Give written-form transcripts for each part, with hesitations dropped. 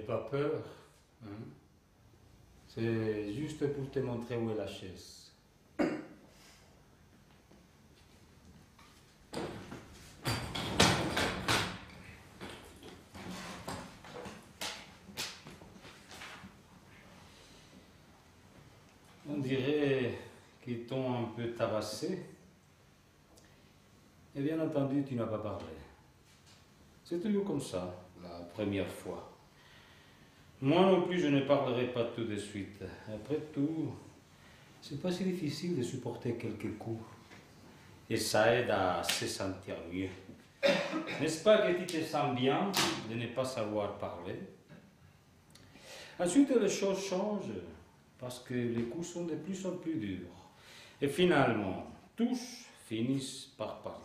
pas peur. Hein? C'est juste pour te montrer où est la chaise. On dirait qu'ils t'ont un peu tabassé. Et bien entendu, tu n'as pas parlé. C'est toujours comme ça, la première fois. Moi non plus, je ne parlerai pas tout de suite. Après tout, c'est pas si difficile de supporter quelques coups. Et ça aide à se sentir mieux. N'est-ce pas que tu te sens bien de ne pas savoir parler? Ensuite, les choses changent, parce que les coups sont de plus en plus durs. Et finalement, tous finissent par parler.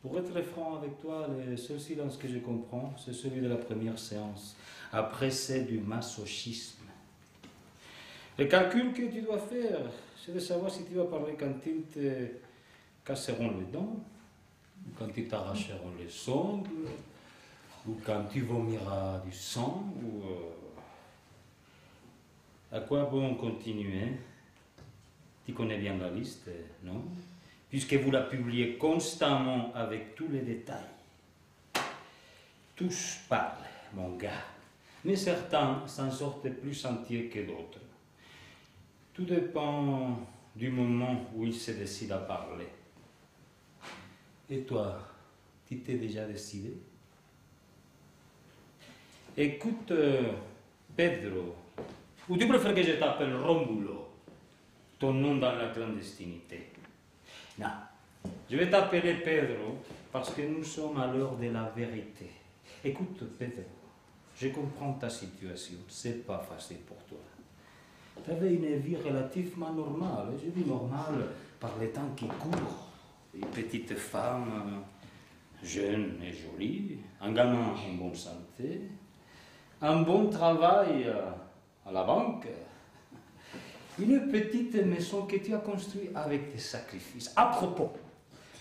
Pour être franc avec toi, le seul silence que je comprends, c'est celui de la première séance. Après, c'est du masochisme. Le calcul que tu dois faire, c'est de savoir si tu vas parler quand ils te casseront les dents, ou quand ils t'arracheront les ongles, ou quand tu vomiras du sang, ou... À quoi bon continuer? Tu connais bien la liste, non? Puisque vous la publiez constamment avec tous les détails. Tous parlent, mon gars, mais certains s'en sortent plus entiers que d'autres. Tout dépend du moment où ils se décident à parler. Et toi, tu t'es déjà décidé? Écoute, Pedro, ou tu préfères que je t'appelle Romulo, ton nom dans la clandestinité? Non, je vais t'appeler Pedro parce que nous sommes à l'heure de la vérité. Écoute, Pedro, je comprends ta situation, c'est pas facile pour toi. Tu avais une vie relativement normale, je dis normale par les temps qui courent. Une petite femme, jeune et jolie, un gamin en bonne santé, un bon travail à la banque. Une petite maison que tu as construite avec tes sacrifices. À propos,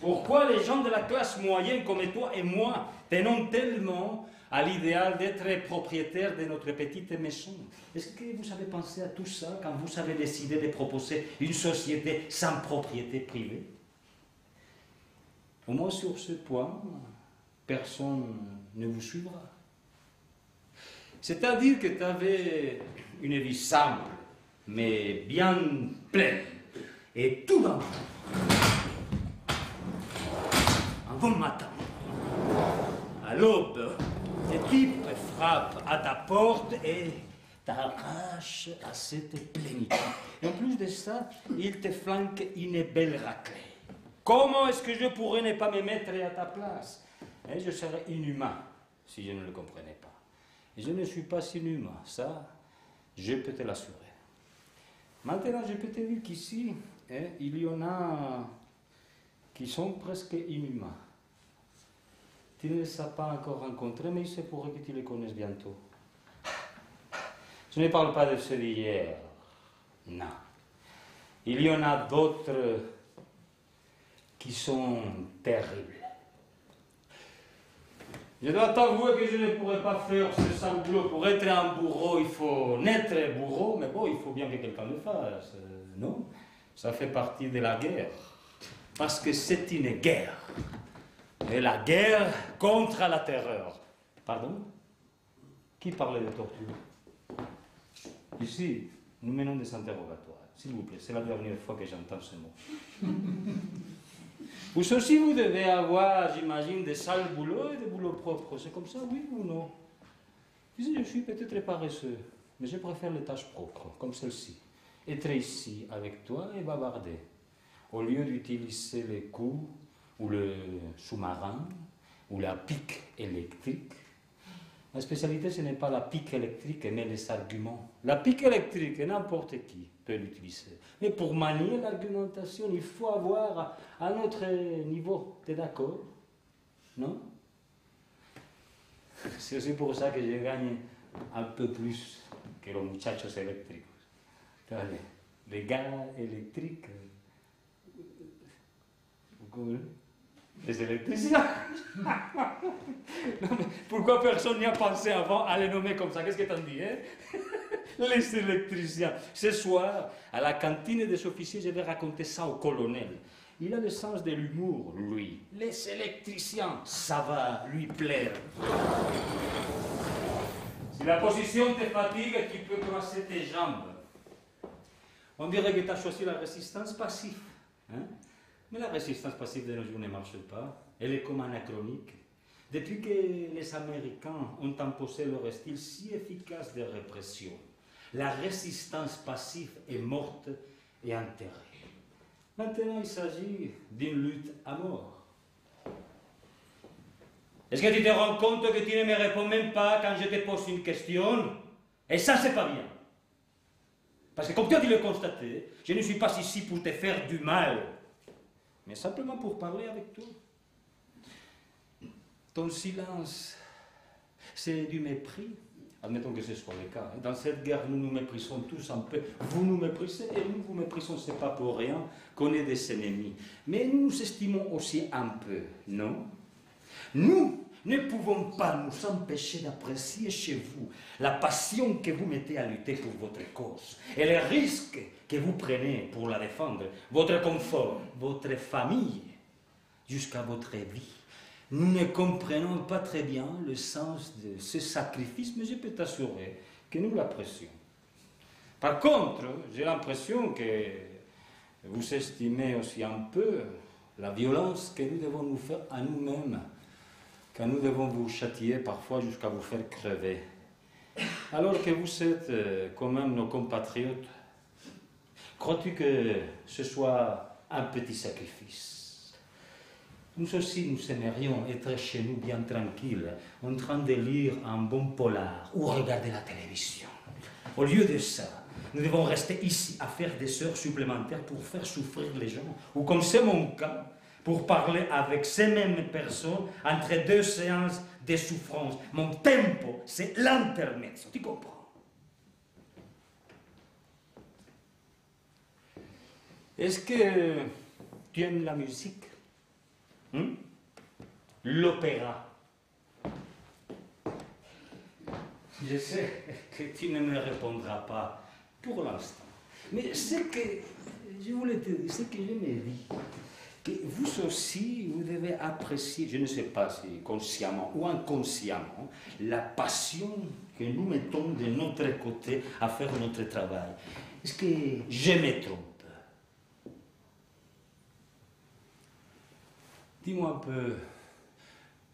pourquoi les gens de la classe moyenne comme toi et moi tenons tellement à l'idéal d'être propriétaires de notre petite maison? Est-ce que vous avez pensé à tout ça quand vous avez décidé de proposer une société sans propriété privée? Au moins sur ce point, personne ne vous suivra. C'est-à-dire que tu avais une vie simple, mais bien pleine, et tout d'un coup, un bon matin, à l'aube, des types frappent à ta porte et t'arrachent à cette plénitude. Et en plus de ça, ils te flanquent une belle raclée. Comment est-ce que je pourrais ne pas me mettre à ta place? Et je serais inhumain si je ne le comprenais pas. Et je ne suis pas si inhumain, ça, je peux te l'assurer. Maintenant, je peux te dire qu'ici, il y en a qui sont presque inhumains. Tu ne les as pas encore rencontrés, mais il se pourrait que tu les connaisses bientôt. Je ne parle pas de ceux d'hier, non. Il y en a d'autres qui sont terribles. Je dois t'avouer que je ne pourrais pas faire ce sale boulot. Pour être un bourreau, il faut naître bourreau, mais bon, il faut bien que quelqu'un le fasse. Non, ça fait partie de la guerre. Parce que c'est une guerre. Et la guerre contre la terreur. Pardon? Qui parlait de torture? Ici, nous menons des interrogatoires. S'il vous plaît, c'est la dernière fois que j'entends ce mot. Vous aussi, vous devez avoir, j'imagine, des sales boulots et des boulots propres. C'est comme ça, oui ou non? Je suis peut-être paresseux, mais je préfère les tâches propres, comme celle-ci. Être ici avec toi et bavarder. Au lieu d'utiliser les coups, ou le sous-marin, ou la pique électrique. Ma spécialité, ce n'est pas la pique électrique, mais les arguments. La pique électrique, n'importe qui peut l'utiliser. Mais pour manier l'argumentation, il faut avoir un autre niveau. T'es d'accord? Non? C'est aussi pour ça que je gagne un peu plus que los muchachos électricos. Les gars électriques, vous comprenez? Les électriciens. Non, mais pourquoi personne n'y a pensé avant à les nommer comme ça? Qu'est-ce que t'en dis, hein? Les électriciens. Ce soir, à la cantine des officiers, je vais raconter ça au colonel. Il a le sens de l'humour, lui. Les électriciens, ça va lui plaire. Si la position te fatigue, tu peux croiser tes jambes. On dirait que tu as choisi la résistance passive. Hein? Mais la résistance passive de nos jours ne marche pas. Elle est comme anachronique. Depuis que les Américains ont imposé leur style si efficace de répression, la résistance passive est morte et enterrée. Maintenant, il s'agit d'une lutte à mort. Est-ce que tu te rends compte que tu ne me réponds même pas quand je te pose une question? Et ça, c'est pas bien. Parce que comme tu as dû le constater, je ne suis pas ici pour te faire du mal, mais simplement pour parler avec toi. Ton silence, c'est du mépris. Admettons que ce soit le cas. Dans cette guerre, nous nous méprisons tous un peu. Vous nous méprisez et nous vous méprisons. Ce n'est pas pour rien qu'on est des ennemis. Mais nous nous estimons aussi un peu, non? Nous ne pouvons pas nous empêcher d'apprécier chez vous la passion que vous mettez à lutter pour votre cause et les risques que vous prenez pour la défendre, votre confort, votre famille, jusqu'à votre vie. Nous ne comprenons pas très bien le sens de ce sacrifice, mais je peux t'assurer que nous l'apprécions. Par contre, j'ai l'impression que vous estimez aussi un peu la violence que nous devons nous faire à nous-mêmes, quand nous devons vous châtier parfois jusqu'à vous faire crever. Alors que vous êtes quand même nos compatriotes, crois-tu que ce soit un petit sacrifice? Nous aussi, nous aimerions être chez nous bien tranquilles, en train de lire un bon polar ou regarder la télévision. Au lieu de ça, nous devons rester ici à faire des heures supplémentaires pour faire souffrir les gens, ou comme c'est mon cas, pour parler avec ces mêmes personnes entre deux séances de souffrance. Mon tempo, c'est l'intermezzo, tu comprends? Est-ce que tu aimes la musique? L'opéra. Je sais que tu ne me répondras pas pour l'instant. Mais ce que je voulais te dire, ce que je me dis, que vous aussi, vous devez apprécier, je ne sais pas si consciemment ou inconsciemment, la passion que nous mettons de notre côté à faire notre travail. Est-ce que je me trompe? Dis-moi un peu,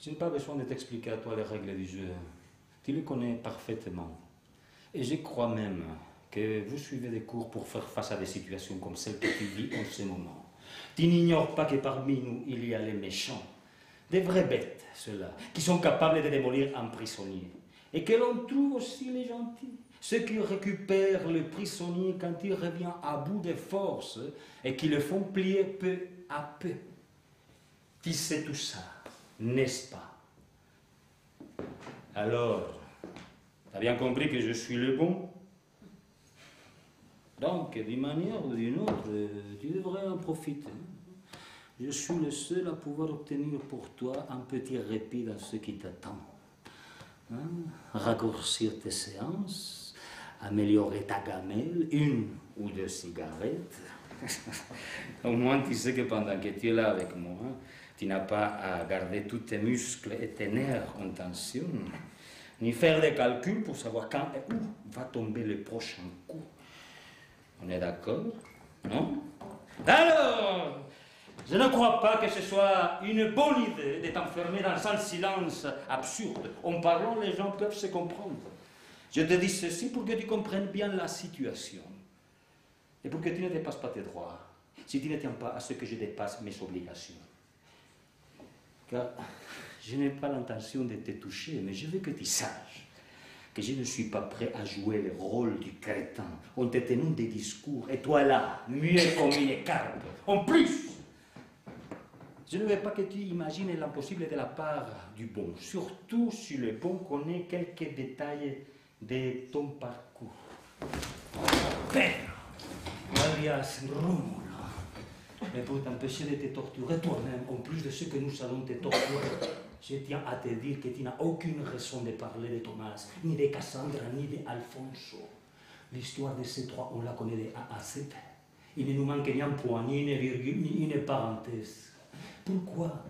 je n'ai pas besoin de t'expliquer à toi les règles du jeu. Tu les connais parfaitement. Et je crois même que vous suivez des cours pour faire face à des situations comme celle que tu vis en ce moment. Tu n'ignores pas que parmi nous, il y a les méchants, des vraies bêtes, ceux-là, qui sont capables de démolir un prisonnier. Et que l'on trouve aussi les gentils, ceux qui récupèrent le prisonnier quand il revient à bout de force et qui le font plier peu à peu. Tu sais tout ça, n'est-ce pas? Alors, tu as bien compris que je suis le bon? Donc, d'une manière ou d'une autre, tu devrais en profiter. Je suis le seul à pouvoir obtenir pour toi un petit répit dans ce qui t'attend. Hein? Raccourcir tes séances, améliorer ta gamelle, 1 ou 2 cigarettes. Au moins, tu sais que pendant que tu es là avec moi, tu n'as pas à garder tous tes muscles et tes nerfs en tension, ni faire des calculs pour savoir quand et où va tomber le prochain coup. On est d'accord? Non? Alors, je ne crois pas que ce soit une bonne idée de t'enfermer dans un silence absurde. En parlant, les gens peuvent se comprendre. Je te dis ceci pour que tu comprennes bien la situation. Et pour que tu ne dépasses pas tes droits, si tu ne tiens pas à ce que je dépasse mes obligations. Car je n'ai pas l'intention de te toucher, mais je veux que tu saches que je ne suis pas prêt à jouer le rôle du crétin en te tenant des discours, et toi là, muet comme une carpe. En plus, je ne veux pas que tu imagines l'impossible de la part du bon, surtout si le bon connaît quelques détails de ton parcours. Pedro, alias Rómulo, Mais pour t'empêcher de te torturer toi-même, en plus de ce que nous allons te torturer, je tiens à te dire que tu n'as aucune raison de parler de Thomas, ni de Cassandra, ni d'Alfonso. L'histoire de ces trois, on la connaît de A à Z. Il ne nous manque ni un point, ni une virgule, ni une parenthèse. Pourquoi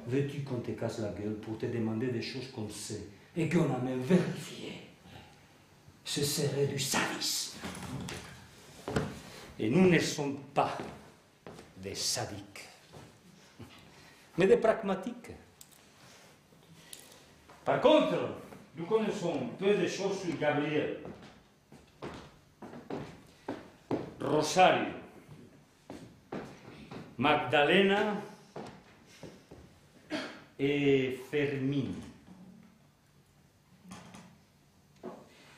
veux-tu qu'on te casse la gueule pour te demander des choses qu'on sait et qu'on a même vérifiées? Ce serait du sadisme. Et nous ne sommes pas des sadiques, mais des pragmatiques. Par contre, nous connaissons peu de choses sur Gabriel, Rosario, Magdalena et Fermín.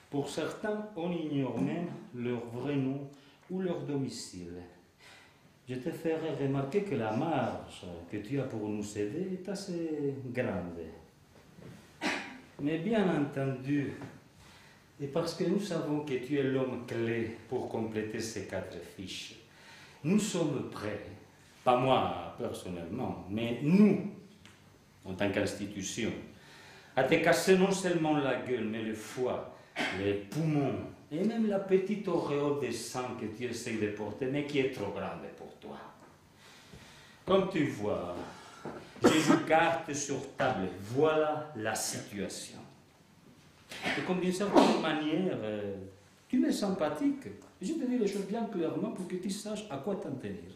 Pour certains, on ignore même leur vrai nom ou leur domicile. Je te ferai remarquer que la marge que tu as pour nous aider est assez grande. Mais bien entendu, et parce que nous savons que tu es l'homme clé pour compléter ces 4 fiches, nous sommes prêts, pas moi personnellement, mais nous, en tant qu'institution, à te casser non seulement la gueule, mais le foie, les poumons, et même la petite auréole de sang que tu essaies de porter, mais qui est trop grande pour toi. Comme tu vois, j'ai une carte sur table. Voilà la situation. Et comme d'une certaine manière, tu m'es sympathique, je te dis les choses bien clairement pour que tu saches à quoi t'en tenir.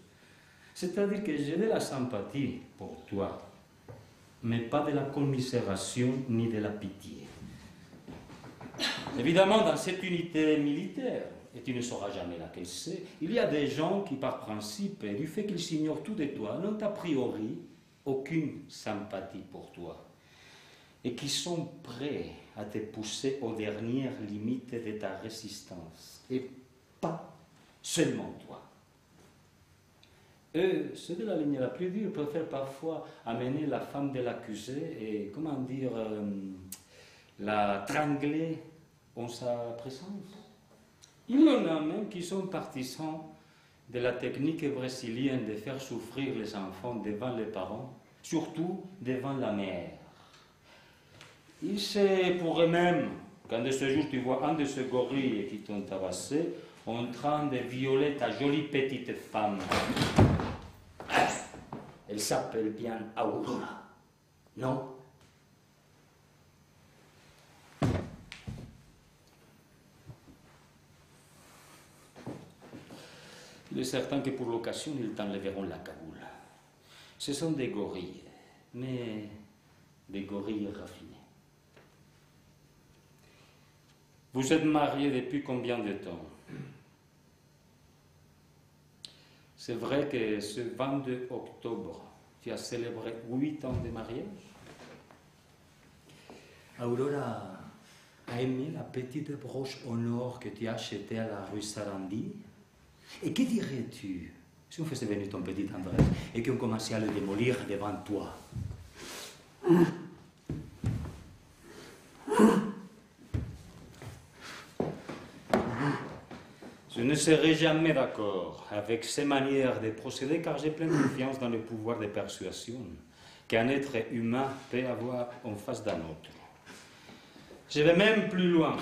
C'est-à-dire que j'ai de la sympathie pour toi, mais pas de la commisération ni de la pitié. Évidemment, dans cette unité militaire, et tu ne sauras jamais laquelle c'est, il y a des gens qui, par principe, et du fait qu'ils s'ignorent tout de toi, n'ont a priori aucune sympathie pour toi, et qui sont prêts à te pousser aux dernières limites de ta résistance, et pas seulement toi. Eux, ceux de la ligne la plus dure préfèrent parfois amener la femme de l'accusé et, comment dire, la trangler en sa présence. Il y en a même qui sont partisans de la technique brésilienne de faire souffrir les enfants devant les parents, surtout devant la mère. Il se pourrait même qu'un de ce jour tu vois un de ces gorilles qui t'ont tabassé en train de violer ta jolie petite femme. Elle s'appelle bien Aurora, non? Il est certain que pour l'occasion, ils t'enlèveront la cagoule. Ce sont des gorilles, mais des gorilles raffinés. Vous êtes mariés depuis combien de temps? C'est vrai que ce 22 octobre, tu as célébré 8 ans de mariage? Aurora a aimé la petite broche en or que tu as achetée à la rue Sarandi? Et que dirais-tu si on faisait venir ton petit André et qu'on commençait à le démolir devant toi? Je ne serai jamais d'accord avec ces manières de procéder car j'ai pleine confiance dans le pouvoir de persuasion qu'un être humain peut avoir en face d'un autre. Je vais même plus loin.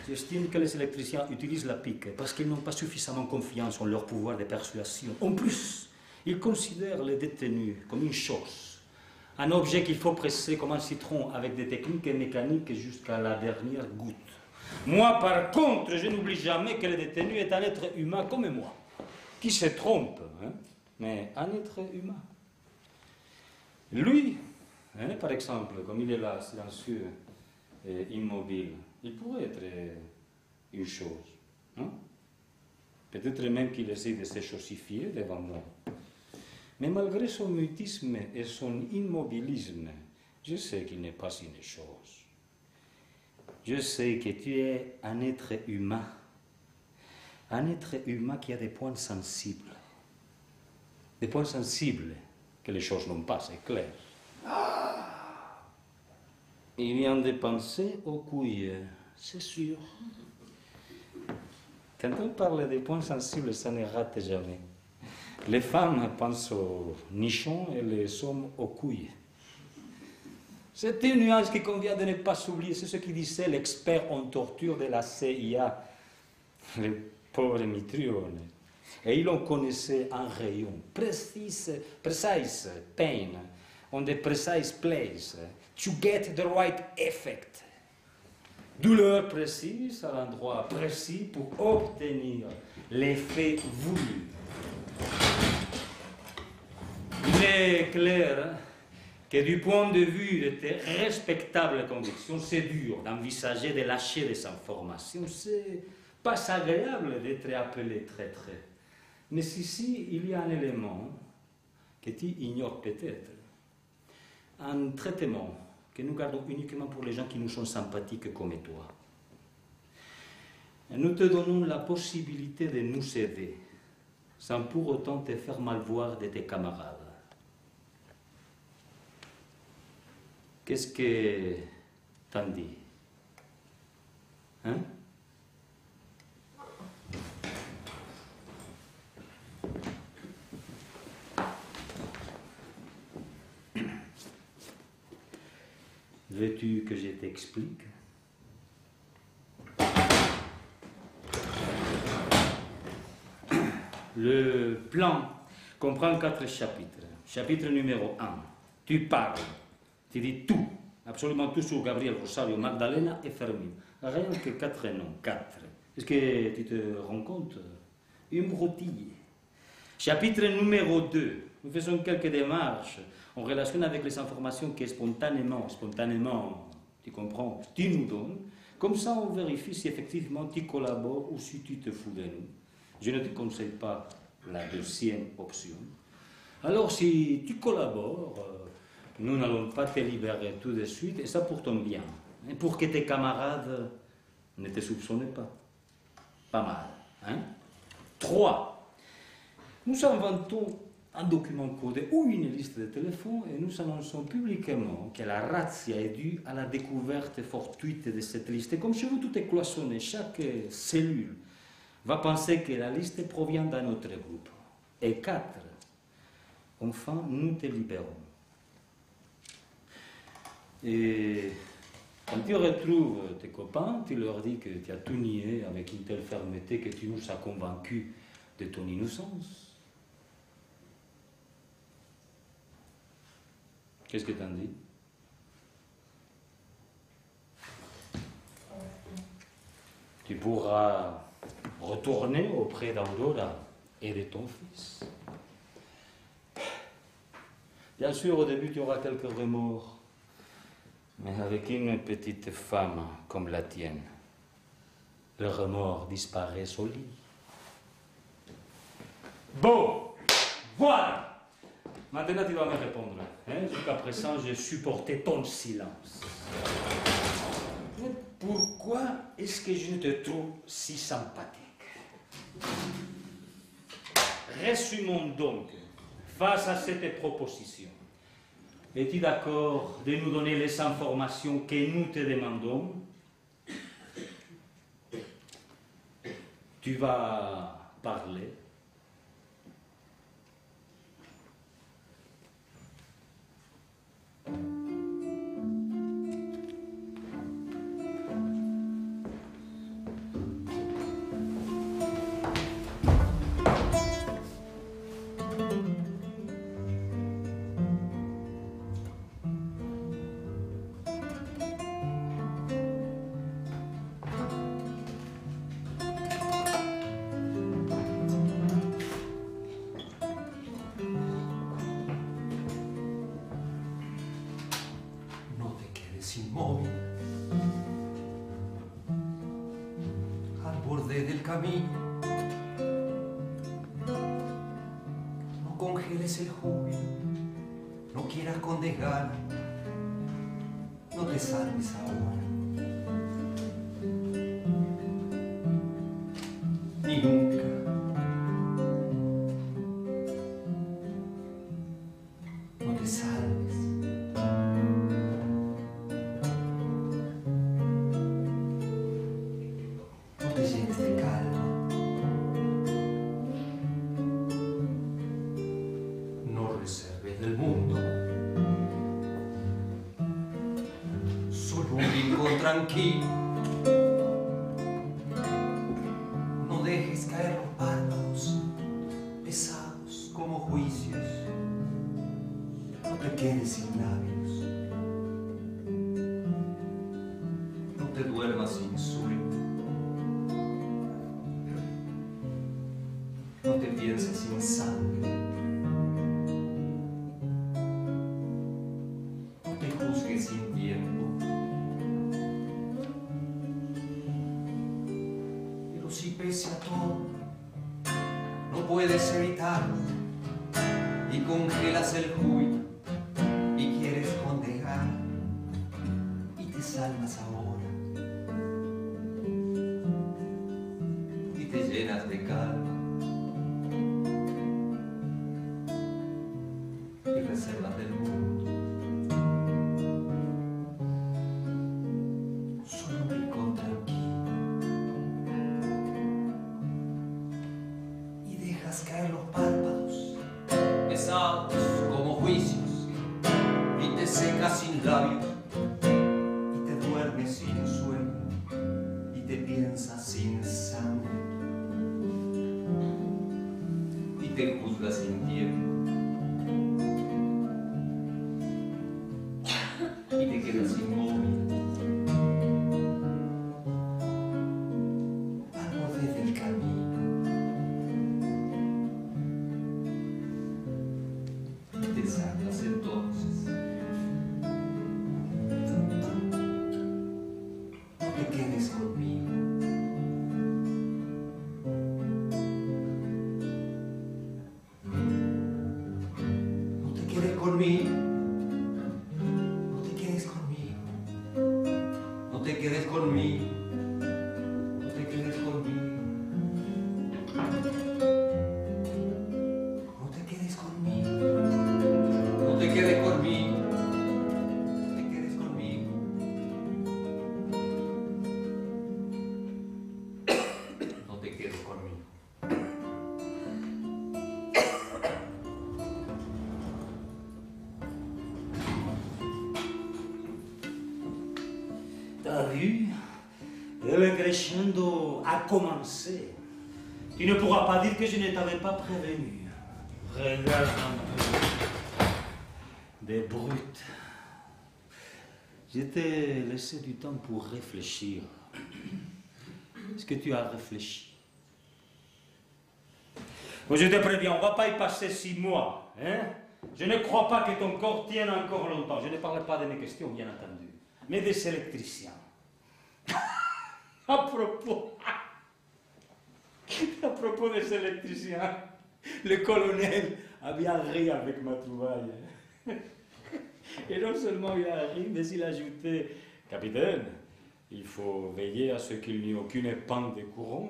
J'estime que les électriciens utilisent la pique parce qu'ils n'ont pas suffisamment confiance en leur pouvoir de persuasion. En plus, ils considèrent les détenus comme une chose, un objet qu'il faut presser comme un citron avec des techniques mécaniques jusqu'à la dernière goutte. Moi, par contre, je n'oublie jamais que le détenu est un être humain comme moi, qui se trompe, hein, mais un être humain. Lui, hein, par exemple, comme il est là, silencieux et immobile, il pourrait être une chose. Hein? Peut-être même qu'il essaie de se chosifier devant moi. Mais malgré son mutisme et son immobilisme, je sais qu'il n'est pas une chose. Je sais que tu es un être humain qui a des points sensibles. Des points sensibles que les choses n'ont pas, c'est clair. Il vient de penser aux couilles, c'est sûr. Quand on parle des points sensibles, ça ne rate jamais. Les femmes pensent aux nichons et les hommes aux couilles. C'est une nuance qui convient de ne pas s'oublier. C'est ce qui disait l'expert en torture de la CIA, le pauvre Mitrione. Et il en connaissait un rayon. Precise pain on the precise place to get the right effect. Douleur précise à l'endroit précis pour obtenir l'effet voulu. Il est clair que du point de vue de tes respectables convictions, c'est dur d'envisager de lâcher des informations. C'est pas agréable d'être appelé traître. Mais ici, il y a un élément que tu ignores peut-être. Un traitement que nous gardons uniquement pour les gens qui nous sont sympathiques comme toi. Nous te donnons la possibilité de nous aider, sans pour autant te faire mal voir de tes camarades. Qu'est-ce que t'en dis? Hein? Veux-tu que je t'explique? Le plan comprend 4 chapitres. Chapitre numéro 1, tu parles, tu dis tout, absolument tout sur Gabriel, Rosario, Magdalena et Fermín. Rien que 4 noms, 4. Est-ce que tu te rends compte? Une broutille. Chapitre numéro 2, nous faisons quelques démarches en relation avec les informations que spontanément, tu comprends, tu nous donnes. Comme ça, on vérifie si effectivement tu collabores ou si tu te fous de nous. Je ne te conseille pas la deuxième option. Alors, si tu collabores, nous n'allons pas te libérer tout de suite, et ça pour ton bien. Et pour que tes camarades ne te soupçonnent pas. Pas mal, hein? 3. Nous inventons un document codé ou une liste de téléphone et nous annonçons publiquement que la razzia est due à la découverte fortuite de cette liste. Et comme chez vous tout est cloisonné, chaque cellule va penser que la liste provient d'un autre groupe. Et 4. Enfin, nous te libérons. Et quand tu retrouves tes copains, tu leur dis que tu as tout nié avec une telle fermeté que tu nous as convaincus de ton innocence. Qu'est-ce que t'en dis? Tu pourras retourner auprès d'Aurora et de ton fils. Bien sûr, au début, tu auras quelques remords. Mais avec une petite femme comme la tienne, le remords disparaît au lit. Bon, voilà. Maintenant, tu vas me répondre. Hein? Jusqu'à présent, j'ai supporté ton silence. Mais pourquoi est-ce que je te trouve si sympathique? Résumons donc, face à cette proposition. Es-tu d'accord de nous donner les informations que nous te demandons? Tu vas parler. Inmóvil al borde del camino, no congeles el júbilo, no quieras con desgano, no te salves ahora, ni nunca. No te salves. un rincón tranquilo. No dejes caer los párpados, pesados como juicios. No te quedes sin labios. No te duermas sin sueño. No te pienses sin sangre. No te juzgues sin tiempo. Pero si pese a todo no puedes evitarlo y congelas el júbilo y quieres condejar y te salvas ahora y te llenas de calma y reservas del mundo solo un rincón tranquilo y dejas caer los párpados pesados como juicios y te secas sin labios y te duermes sin sueño y te piensas sin sangre y te juzgas sin tiempo y te quedas inmóvil al borde del camino y te salvas entonces. No te quedes conmigo. No te quedes conmigo. No te quedes conmigo. No te quedes conmigo. No te quedes conmigo. No te quedes conmigo. No te quedes conmigo. No te quedes conmigo. No te quedes conmigo. T'as vu? Le crescendo a commencé. Tu ne pourras pas dire que je ne t'avais pas prévenu. Regarde un peu. Des brutes. Je t'ai laissé du temps pour réfléchir. Est-ce que tu as réfléchi? Bon, je te préviens, on ne va pas y passer 6 mois. Hein? Je ne crois pas que ton corps tienne encore longtemps. Je ne parle pas de mes questions, bien entendu, mais des électriciens. À propos des électriciens, le colonel a bien ri avec ma trouvaille. Et non seulement il a ri, mais il a ajouté: Capitaine, il faut veiller à ce qu'il n'y ait aucune pente de courant.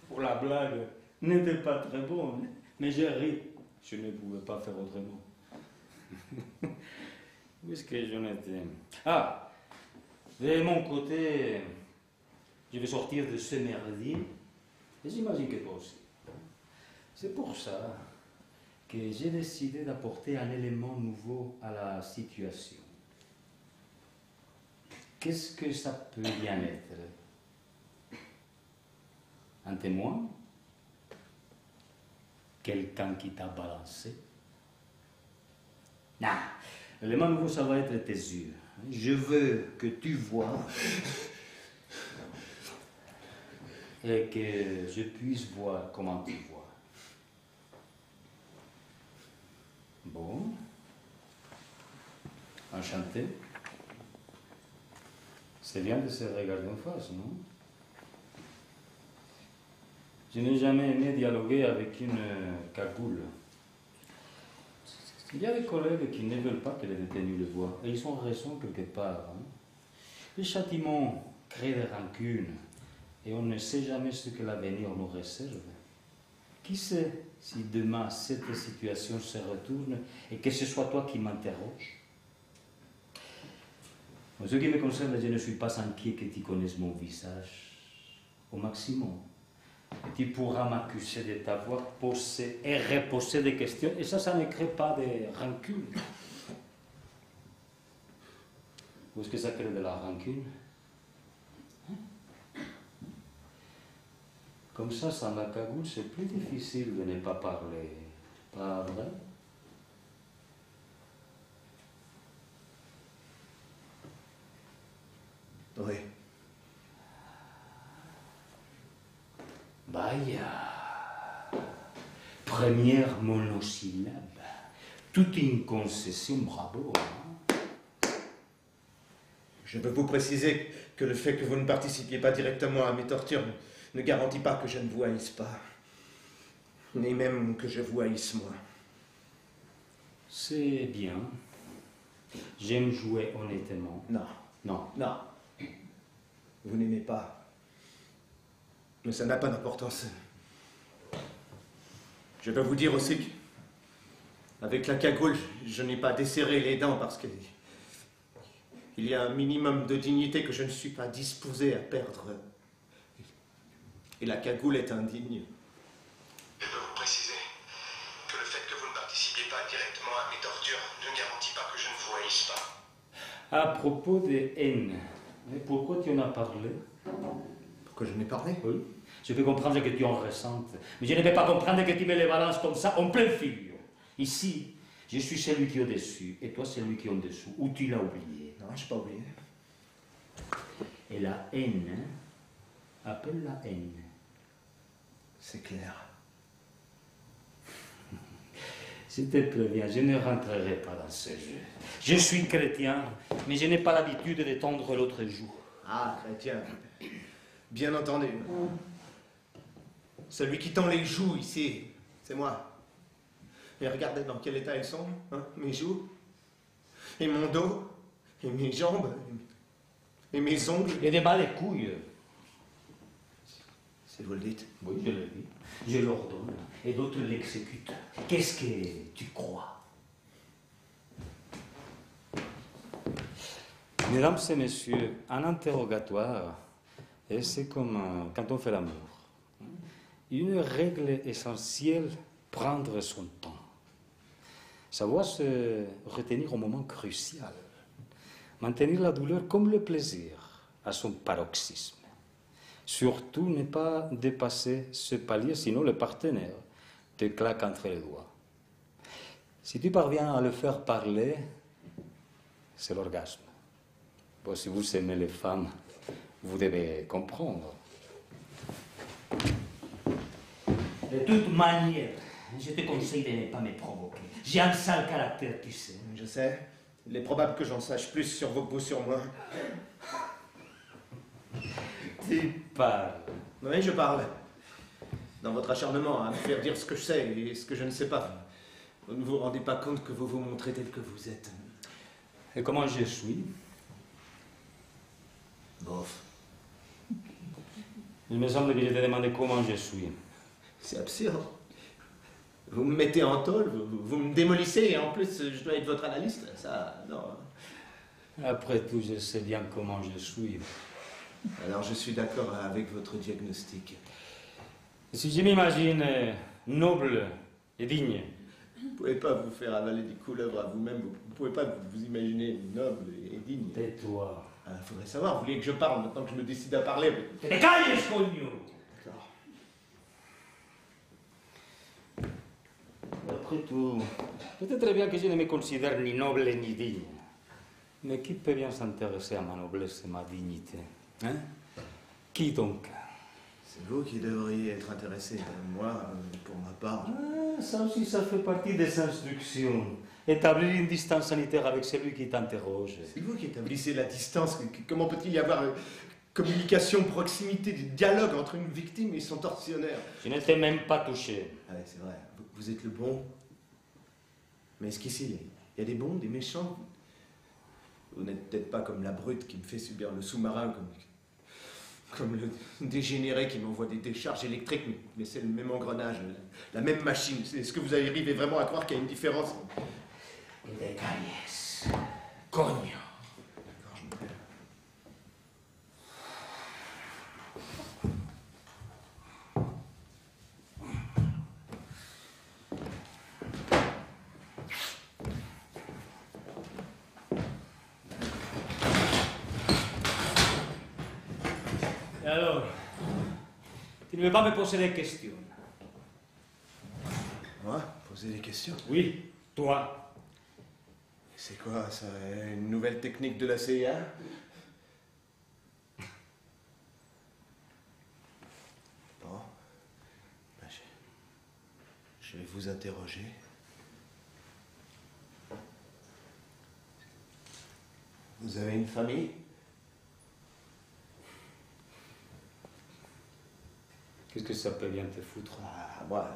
Pour la blague n'était pas très bonne, mais j'ai ri. Je ne pouvais pas faire autrement. Où est-ce que j'en étais? Ah, de mon côté, je vais sortir de ce merdier, et j'imagine que toi aussi. C'est pour ça que j'ai décidé d'apporter un élément nouveau à la situation. Qu'est-ce que ça peut bien être? Un témoin? Quelqu'un qui t'a balancé? Non, l'élément nouveau, ça va être tes yeux. Je veux que tu vois et que je puisse voir comment tu vois. Bon. Enchanté. C'est bien de se regarder en face, non? Je n'ai jamais aimé dialoguer avec une cagoule. Il y a des collègues qui ne veulent pas que les détenus le voient, et ils ont raison quelque part. Hein? Le châtiment crée des rancunes, et on ne sait jamais ce que l'avenir nous réserve. Qui sait si demain cette situation se retourne et que ce soit toi qui m'interroges? En ce qui me concerne, je ne suis pas inquiet que tu connaisses mon visage. Au maximum, tu pourras m'accuser de t'avoir posé et reposé des questions, et ça ne crée pas de rancune. Ou est-ce que ça crée de la rancune? Comme ça, sans la cagoule, c'est plus difficile de ne pas parler. Pas vrai? Oui. Vaya. Première monosyllabe. Toute une concession, bravo. Hein? Je veux vous préciser que le fait que vous ne participiez pas directement à mes tortures ne garantit pas que je ne vous haïsse pas. Ni même que je vous haïsse moi. C'est bien. J'aime jouer honnêtement. Non. Non. Non. Vous n'aimez pas. Mais ça n'a pas d'importance. Je dois vous dire aussi qu'avec la cagoule, je n'ai pas desserré les dents parce que il y a un minimum de dignité que je ne suis pas disposé à perdre. Et la cagoule est indigne. Je dois vous préciser que le fait que vous ne participiez pas directement à mes tortures ne garantit pas que je ne vous haïsse pas. À propos de haine, pourquoi tu en as parlé? Pourquoi je n'ai parlé? Oui. Je peux comprendre que tu en ressentes, mais je ne peux pas comprendre que tu mets les balances comme ça en pleine figure. Ici, je suis celui qui est au-dessus, et toi celui qui est en-dessous. Ou tu l'as oublié? Non, je n'ai pas oublié. Et la haine, appelle la haine. C'est clair. Je te préviens, je ne rentrerai pas dans ce jeu. Je suis chrétien, mais je n'ai pas l'habitude de tendre l'autre joue. Ah, chrétien. Bien entendu. Celui qui tend les joues ici, c'est moi. Et regardez dans quel état elles sont, hein, mes joues, et mon dos, et mes jambes, et mes ongles. Et des bas les couilles. Si vous le dites. Oui, je le dis. Je l'ordonne, et d'autres l'exécutent. Qu'est-ce que tu crois? Mesdames et messieurs, un interrogatoire, et c'est comme quand on fait l'amour. Une règle essentielle, prendre son temps. Savoir se retenir au moment crucial. Maintenir la douleur comme le plaisir à son paroxysme. Surtout ne pas dépasser ce palier, sinon le partenaire te claque entre les doigts. Si tu parviens à le faire parler, c'est l'orgasme. Bon, si vous aimez les femmes, vous devez comprendre. De toute manière, je te conseille de ne pas me provoquer. J'ai un sale caractère, tu sais. Je sais. Il est probable que j'en sache plus sur vos goûts sur moi. Tu parles. Oui, je parle. Dans votre acharnement à me faire dire ce que je sais et ce que je ne sais pas, vous ne vous rendez pas compte que vous vous montrez tel que vous êtes. Et comment je suis? Bof. Il me semble que je te demandé comment je suis. C'est absurde. Vous me mettez en tôle, vous me démolissez et en plus je dois être votre analyste. Ça, non. Après tout, je sais bien comment je suis. Alors je suis d'accord avec votre diagnostic. Si je m'imagine noble et digne. Vous ne pouvez pas vous faire avaler des couleuvres à vous-même, vous ne pouvez pas vous imaginer noble et digne. Tais-toi. Il faudrait savoir, vous voulez que je parle maintenant que je me décide à parler. Que te calles, cogno! D'accord. Après tout, peut-être bien que je ne me considère ni noble ni digne. Mais qui peut bien s'intéresser à ma noblesse et ma dignité? Hein? Qui donc? C'est vous qui devriez être intéressé. Moi, pour ma part... Ah, ça aussi, ça fait partie des instructions. Établir une distance sanitaire avec celui qui t'interroge. C'est vous qui établissez la distance. Comment peut-il y avoir communication, proximité, dialogue entre une victime et son tortionnaire? Je ne t'ai même pas touché. Ah ouais, c'est vrai. Vous êtes le bon. Mais est-ce qu'ici, il y a des bons, des méchants? Vous n'êtes peut-être pas comme la brute qui me fait subir le sous-marin, comme le dégénéré qui m'envoie des décharges électriques, mais c'est le même engrenage, la même machine. Est-ce que vous arrivez vraiment à croire qu'il y a une différence? Et te calles. Cogno. Alors, tu ne veux pas me poser des questions? Moi? Poser des questions? Oui, toi. C'est quoi, ça? Une nouvelle technique de la CIA? Bon. Ben, je vais vous interroger. Vous avez une famille? Qu'est-ce que ça peut bien te foutre? Ah, moi,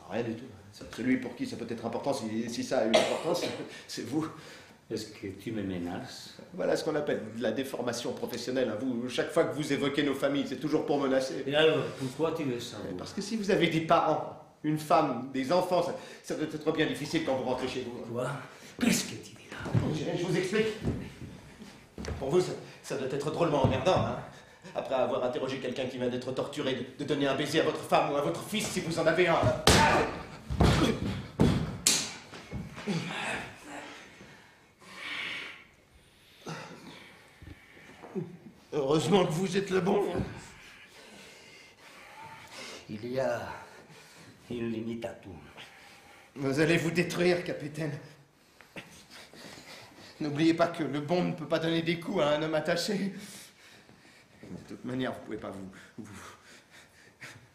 rien du tout. Celui pour qui ça peut être important, si ça a une importance, c'est vous. Est-ce que tu me menaces? Voilà ce qu'on appelle de la déformation professionnelle. Hein. Vous, chaque fois que vous évoquez nos familles, c'est toujours pour menacer. Et alors, pourquoi tu veux ça? Parce que si vous avez des parents, une femme, des enfants, ça doit être bien difficile quand vous rentrez chez vous. Quoi? Qu'est-ce que tu dis là? Je vous explique. Pour vous, ça doit être drôlement emmerdant, hein. Après avoir interrogé quelqu'un qui vient d'être torturé, de donner un baiser à votre femme ou à votre fils si vous en avez un. Heureusement que vous êtes le bon. Il y a une limite à tout. Vous allez vous détruire, capitaine. N'oubliez pas que le bon ne peut pas donner des coups à un homme attaché. De toute manière, vous ne pouvez pas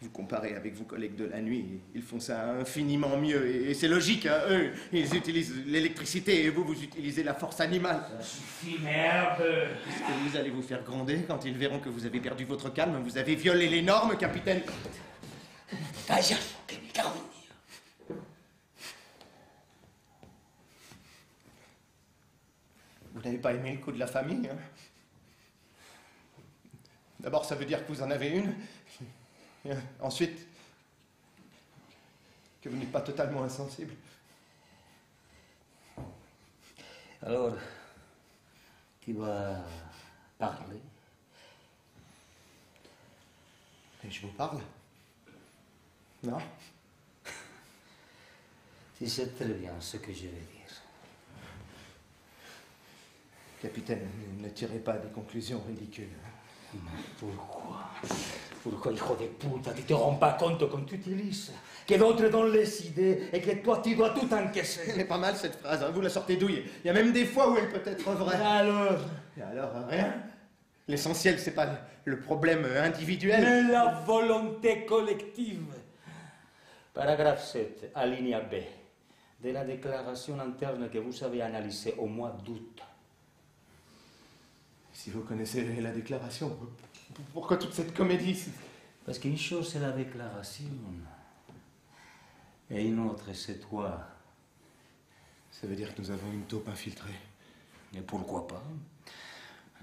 vous comparer avec vos collègues de la nuit. Ils font ça infiniment mieux. Et c'est logique, hein. Eux, ils utilisent l'électricité et vous utilisez la force animale. Ça suffit, merde! Est-ce que vous allez vous faire gronder quand ils verront que vous avez perdu votre calme? Vous avez violé les normes, capitaine. Vaya, que me cago en Dieu. Vous n'avez pas aimé le coup de la famille, hein? D'abord, ça veut dire que vous en avez une. Et ensuite, que vous n'êtes pas totalement insensible. Alors, tu vas parler? Et je vous parle? Non? Tu sais très bien ce que je vais dire. Capitaine, ne tirez pas des conclusions ridicules. Mais pourquoi? Pourquoi, hijo de puta, tu te rends pas compte quand tu utilises que d'autres donnent les idées et que toi, tu dois tout encaisser? Elle est pas mal cette phrase, hein. Vous la sortez d'où? Il y a même des fois où elle peut être vraie. Alors? Et alors, rien? L'essentiel, c'est pas le problème individuel. Mais la volonté collective. Paragraphe 7, alinéa B, de la déclaration interne que vous avez analysée au mois d'août. Si vous connaissez la déclaration, pourquoi toute cette comédie? Parce qu'une chose, c'est la déclaration. Et une autre, c'est toi. Ça veut dire que nous avons une taupe infiltrée. Et pourquoi pas?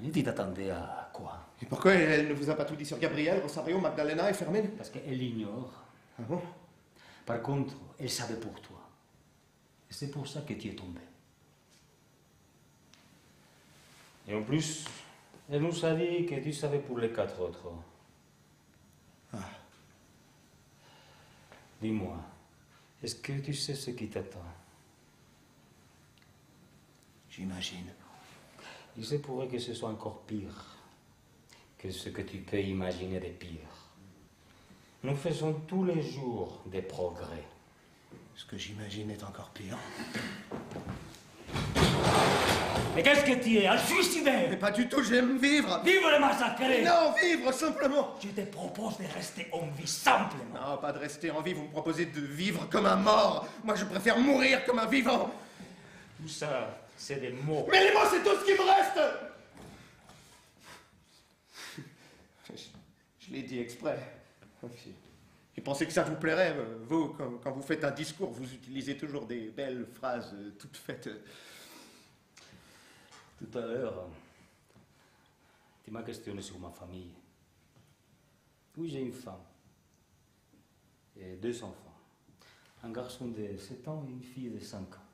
Et tu t'attendais à quoi? Et pourquoi elle ne vous a pas tout dit sur Gabriel, Rosario, Magdalena et Fermine? Parce qu'elle ignore. Ah bon? Par contre, elle savait pour toi. Et c'est pour ça que tu es tombé. Et en plus, elle nous a dit que tu savais pour les 4 autres. Ah. Dis-moi, est-ce que tu sais ce qui t'attend? J'imagine. Il se pourrait que ce soit encore pire que ce que tu peux imaginer de pire. Nous faisons tous les jours des progrès. Ce que j'imagine est encore pire. Mais qu'est-ce que tu es? Un suicidaire? Mais pas du tout, j'aime vivre. Vivre le massacré! Non, vivre simplement. Je te propose de rester en vie simplement. Non, pas de rester en vie, vous me proposez de vivre comme un mort. Moi, je préfère mourir comme un vivant. Tout ça, c'est des mots. Mais les mots, c'est tout ce qui me reste. Je l'ai dit exprès. J'ai pensé que ça vous plairait. Vous, quand vous faites un discours, vous utilisez toujours des belles phrases toutes faites. Tout à l'heure, tu m'as questionné sur ma famille. Oui, j'ai une femme et 2 enfants. Un garçon de 7 ans et une fille de 5 ans.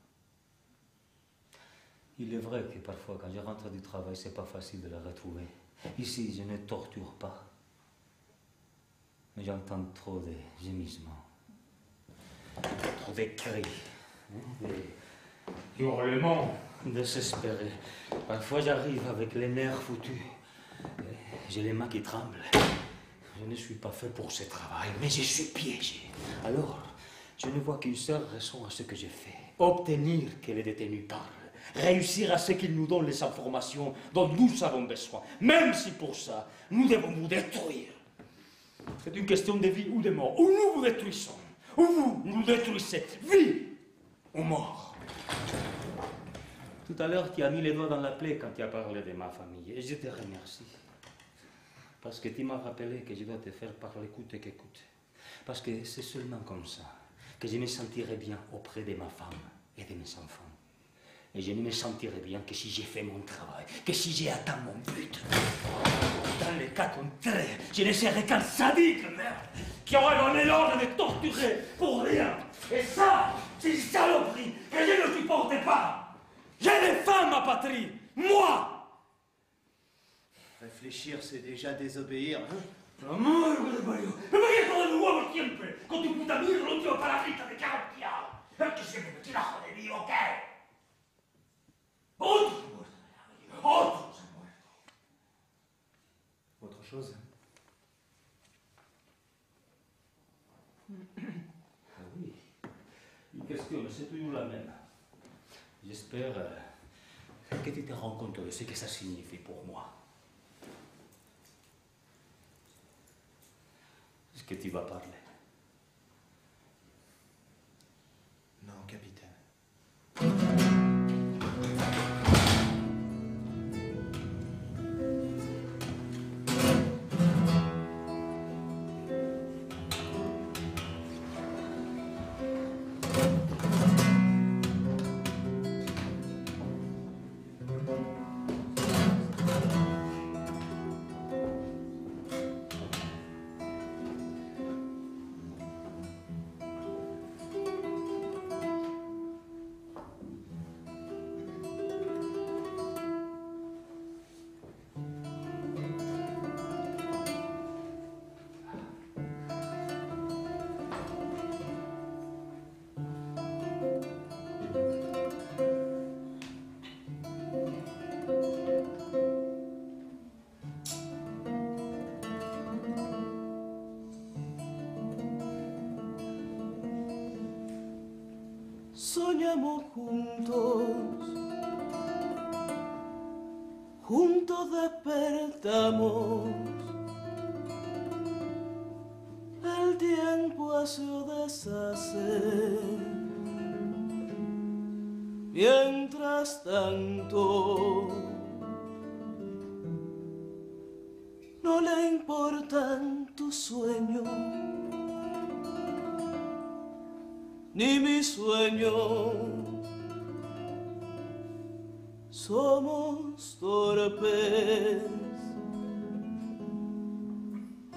Il est vrai que parfois, quand je rentre du travail, c'est pas facile de la retrouver. Ici, je ne torture pas. Mais j'entends trop de gémissements, trop de cris, des hurlements désespérés. Parfois, j'arrive avec les nerfs foutus. J'ai les mains qui tremblent. Je ne suis pas fait pour ce travail, mais je suis piégé. Alors, je ne vois qu'une seule raison à ce que j'ai fait. Obtenir que les détenus parlent. Réussir à ce qu'ils nous donnent les informations dont nous avons besoin. Même si pour ça, nous devons vous détruire. C'est une question de vie ou de mort. Ou nous vous détruisons, ou vous nous détruisez. Vie ou mort. Tout à l'heure, tu as mis les doigts dans la plaie quand tu as parlé de ma famille. Et je te remercie. Parce que tu m'as rappelé que je dois te faire parler coûte que coûte. Parce que c'est seulement comme ça que je me sentirai bien auprès de ma femme et de mes enfants. Et je ne me sentirai bien que si j'ai fait mon travail, que si j'ai atteint mon but. Dans le cas contraire, je ne serai qu'un sadique, merde, qui aurait donné l'ordre de torturer pour rien. Et ça, c'est une saloperie que je ne supporte pas. J'ai des femmes, ma patrie, moi. Réfléchir, c'est déjà désobéir, hein? Amor de Mario, me voy a todo de nuevo siempre, con tu puta mierda, último palabrita de carpia. Es que siempre me tirajo de mí, ¿o qué? Otros han muerto, otros han muerto. Autre chose? Ah oui, une question, c'est toujours la même. J'espère que tu te rends compte de ce que ça signifie pour moi. Est-ce que tu vas parler? Non, capitaine. Soñamos juntos despertamos, el tiempo hace o deshace, mientras tanto no le importan tus sueños ni mi sueño. Somos torpes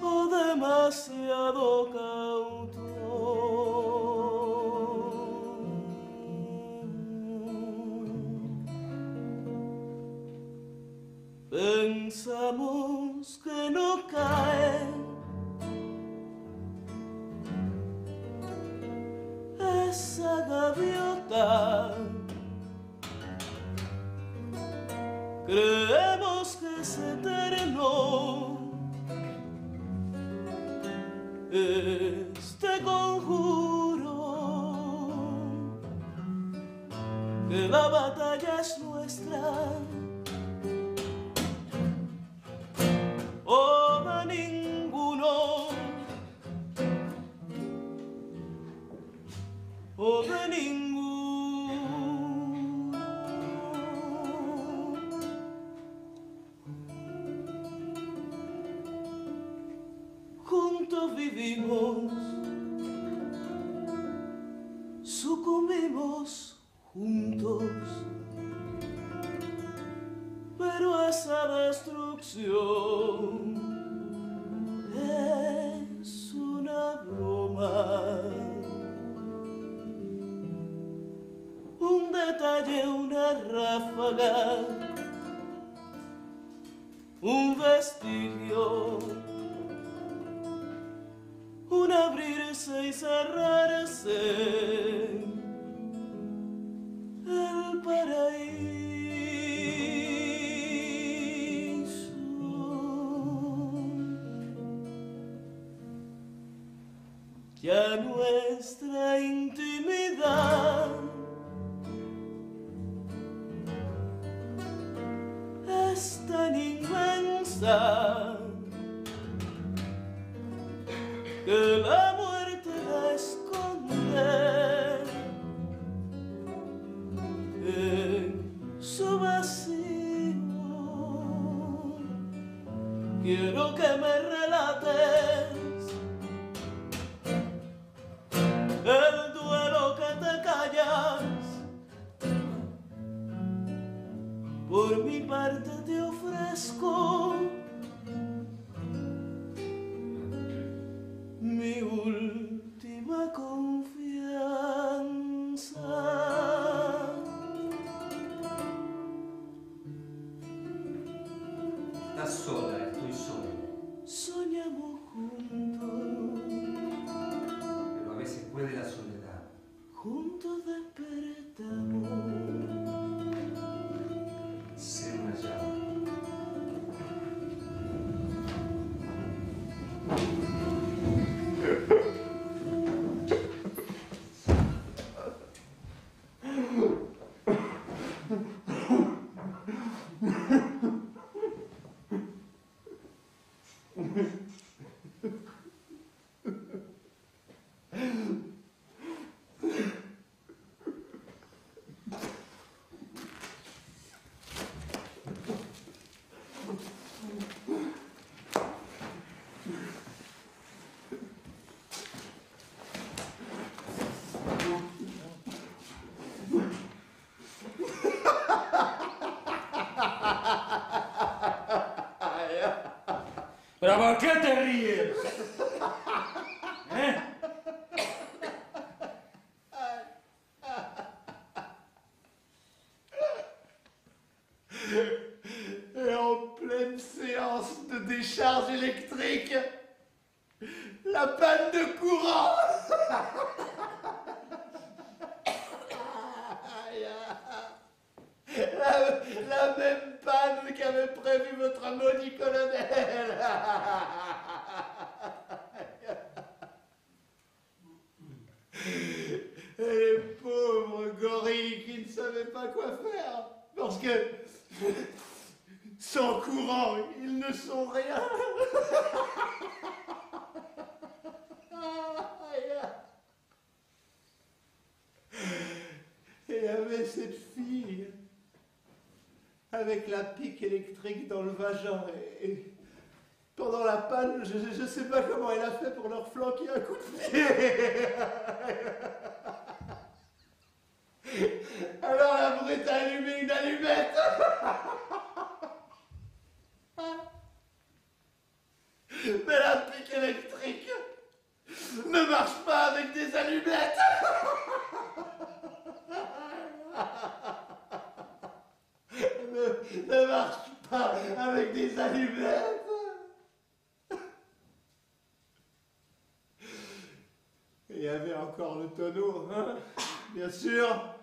o demasiado cautos. Pensamos que no caen esa gaviota, creemos que es eterno este conjuro, que la batalla es nuestra o de ninguno, o de ninguno. Juntos vivimos, sucumbimos juntos, pero esa destrucción es una broma. Un detalle, una ráfaga, un vestigio, un abrirse y cerrarse, el paraíso. ya nuestra intimidad es tan inmensa que la muerte la esconde en su vacío. Quiero que me relates el duelo que te callas. Por mi parte te ofrezco mi última confianza. Estás sola, estoy solo. Soñamos juntos, Pero a veces puede la soledad. juntos despertamos. Ser una llama. ¿Pero por qué te ríes? ¿Eh? Et en pleine séance de décharge électrique, la panne de courant. La même panne qu'avait prévu votre maudit colonel. Et les pauvres gorilles qui ne savaient pas quoi faire. Parce que sans courant, ils ne sont rien. Et il y avait cette fille avec la pique électrique dans le vagin. Et pendant la panne, je ne sais pas comment elle a fait pour leur flanquer un coup de pied. Alors la brute a allumé une allumette. Mais la pique électrique ne marche pas avec des allumettes. Ne marche pas avec des allumettes. Il y avait encore le tonneau, hein, bien sûr,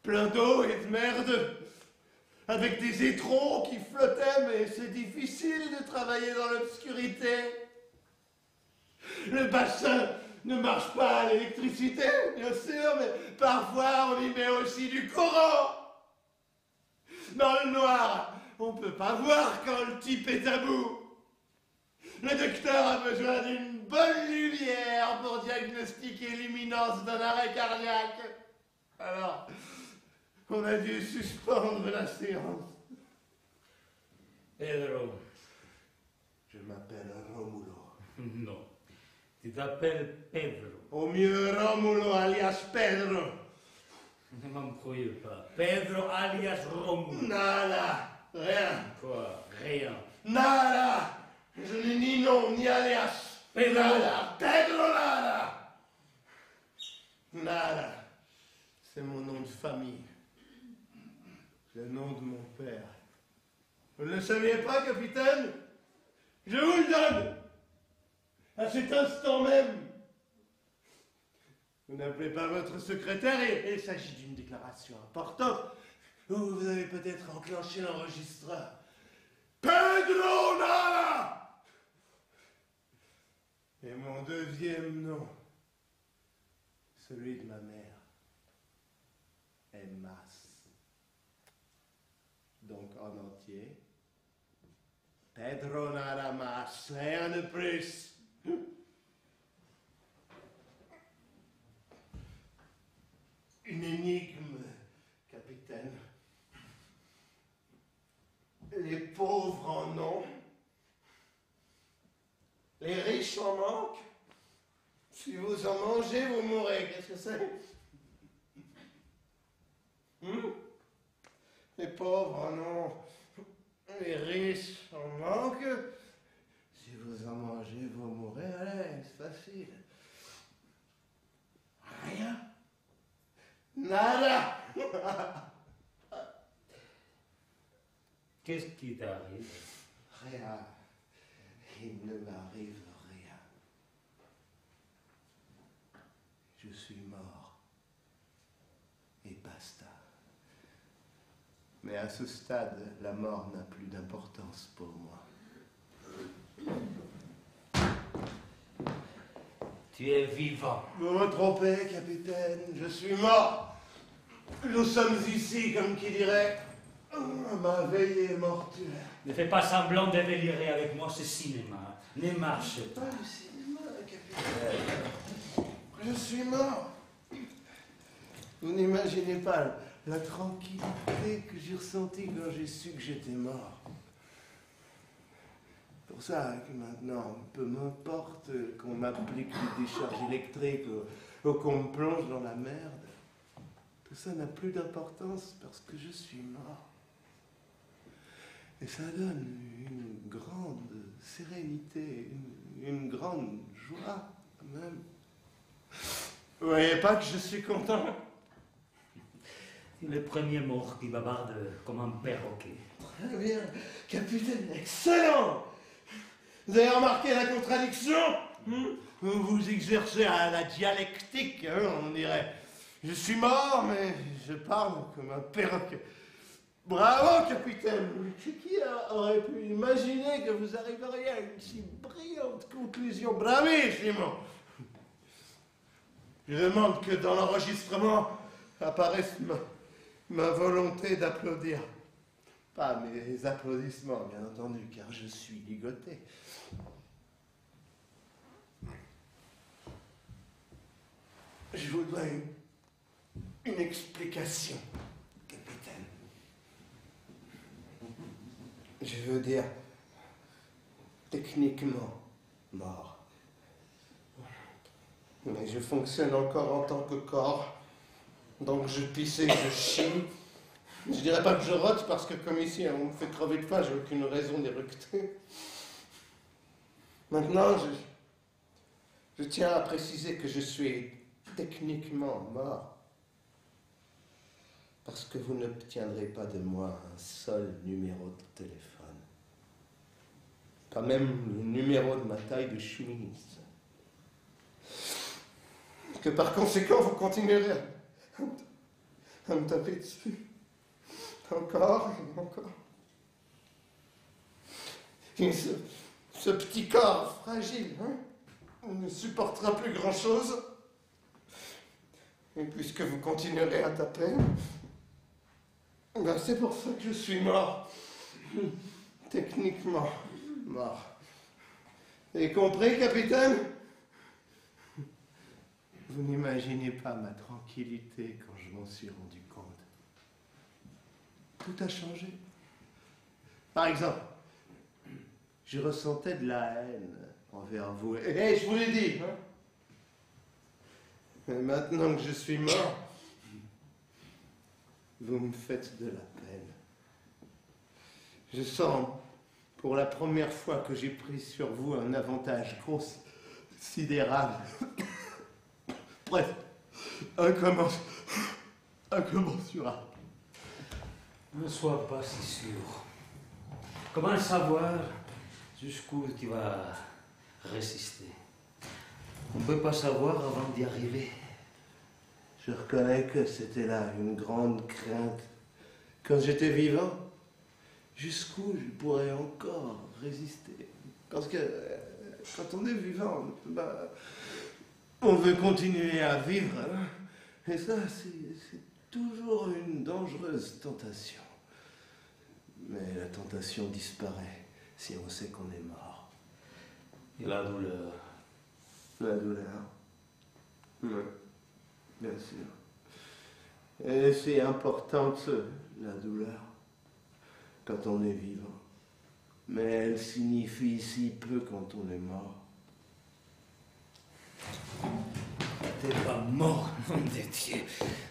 plein d'eau et de merde, avec des étrons qui flottaient, mais c'est difficile de travailler dans l'obscurité. Le bassin ne marche pas à l'électricité, bien sûr, mais parfois on y met aussi du courant. Dans le noir, on ne peut pas voir quand le type est à bout. Le docteur a besoin d'une bonne lumière pour diagnostiquer l'imminence d'un arrêt cardiaque. Alors, on a dû suspendre la séance. Pedro. Je m'appelle Romulo. Non. Tu t'appelles Pedro. Au mieux Romulo alias Pedro. Ne m'embrouille pas. Pedro alias Romulo. Nada, rien. Quoi? Rien. Nada. Je n'ai ni nom ni alias. Pedro. Nada. Pedro nada. Nada. C'est mon nom de famille. C'est le nom de mon père. Vous ne le saviez pas, capitaine? Je vous le donne. À cet instant même. Vous n'appelez pas votre secrétaire et il s'agit d'une déclaration importante. Vous avez peut-être enclenché l'enregistreur. Pedro Nada! Et mon deuxième nom, celui de ma mère, est masse. Donc en entier, Pedro nada más, rien de plus. Une énigme, capitaine. Les pauvres en ont. Les riches en manquent. Si vous en mangez, vous mourrez. Qu'est-ce que c'est? Les pauvres en ont. Les riches en manquent. Si vous en mangez, vous mourrez. Allez, c'est facile. Rien. Nada. Qu'est-ce qui t'arrive? Rien. Il ne m'arrive rien. Je suis mort. Et basta. Mais à ce stade, la mort n'a plus d'importance pour moi. Tu es vivant. Vous me trompez, capitaine. Je suis mort. Nous sommes ici, comme qui dirait, à ma veillée mortuaire. Ne fais pas semblant de délirer avec moi, ce cinéma. Ne marche pas. Pas le cinéma, capitaine. Je suis mort. Vous n'imaginez pas la tranquillité que j'ai ressentie quand j'ai su que j'étais mort. Pour ça que maintenant, peu m'importe qu'on m'applique des décharges électriques ou qu'on me plonge dans la merde. Tout ça n'a plus d'importance parce que je suis mort. Et ça donne une grande sérénité, une grande joie même. Vous voyez pas que je suis content? Tu es le premier mort qui bavarde comme un perroquet. Très bien, capitaine, excellent. Vous avez remarqué la contradiction? Vous vous exercez à la dialectique, on dirait. Je suis mort, mais je parle comme un perroquet. Bravo, capitaine. Qui aurait pu imaginer que vous arriveriez à une si brillante conclusion? Bravissimo. Je demande que dans l'enregistrement apparaisse ma volonté d'applaudir. Pas mes applaudissements, bien entendu, car je suis ligoté. Je voudrais une explication, capitaine. Je veux dire, techniquement, mort. Mais je fonctionne encore en tant que corps. Donc je pisse et je chie. Je dirais pas que je rote parce que comme ici on me fait crever de faim, j'ai aucune raison d'éructer. Maintenant, je tiens à préciser que je suis techniquement mort. Parce que vous n'obtiendrez pas de moi un seul numéro de téléphone. Pas même le numéro de ma taille de chemise. Que par conséquent, vous continuerez à me taper dessus. Encore et encore. Et ce petit corps fragile, ne supportera plus grand-chose. Et puisque vous continuerez à taper, ben c'est pour ça que je suis mort. Techniquement mort. Vous avez compris, capitaine? Vous n'imaginez pas ma tranquillité quand je m'en suis rendu compte. Tout a changé. Par exemple, je ressentais de la haine envers vous. Et je vous l'ai dit. Mais maintenant que je suis mort, vous me faites de la peine. Je sens, pour la première fois, que j'ai pris sur vous un avantage considérable. Bref, incommensurable. Ne sois pas si sûr. Comment savoir jusqu'où tu vas résister? On ne peut pas savoir avant d'y arriver. Je reconnais que c'était là une grande crainte. Quand j'étais vivant, jusqu'où je pourrais encore résister? Parce que quand on est vivant, On veut continuer à vivre, hein? Et ça, c'est toujours une dangereuse tentation. Mais la tentation disparaît si on sait qu'on est mort. Et la douleur? La douleur. Oui, bien sûr. Et c'est importante, la douleur, quand on est vivant. Mais elle signifie si peu quand on est mort. T'es pas mort, nom de Dieu.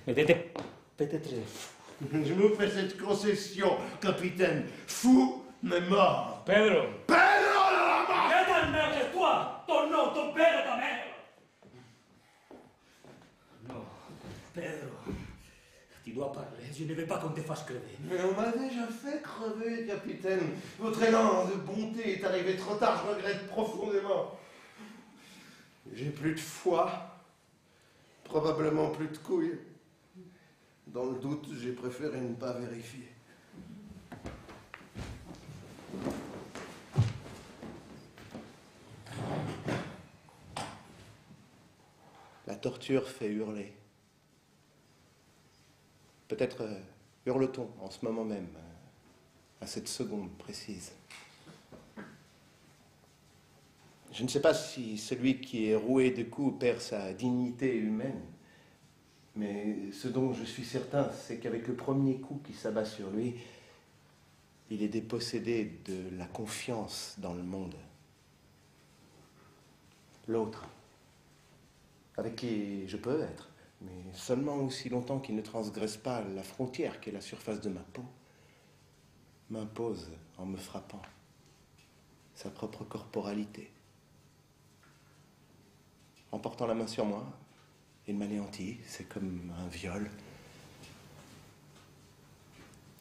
Mais t'étais peut-être fou. Je vous fais cette concession, capitaine. Fou, mais mort. Pedro! Pedro de la mort! Viens ta mère que toi, ton nom, ton père et ta mère. Non, Pedro, tu dois parler. Je ne veux pas qu'on te fasse crever. Mais on m'a déjà fait crever, capitaine. Votre élan de bonté est arrivé trop tard, je regrette profondément. J'ai plus de foi, probablement plus de couilles. Dans le doute, j'ai préféré ne pas vérifier. La torture fait hurler. Peut-être hurle-t-on en ce moment même, à cette seconde précise. Je ne sais pas si celui qui est roué de coups perd sa dignité humaine, mais ce dont je suis certain, c'est qu'avec le premier coup qui s'abat sur lui, il est dépossédé de la confiance dans le monde. L'autre, avec qui je peux être, mais seulement aussi longtemps qu'il ne transgresse pas la frontière qui est la surface de ma peau, m'impose en me frappant sa propre corporalité. En portant la main sur moi, il m'anéantit, c'est comme un viol.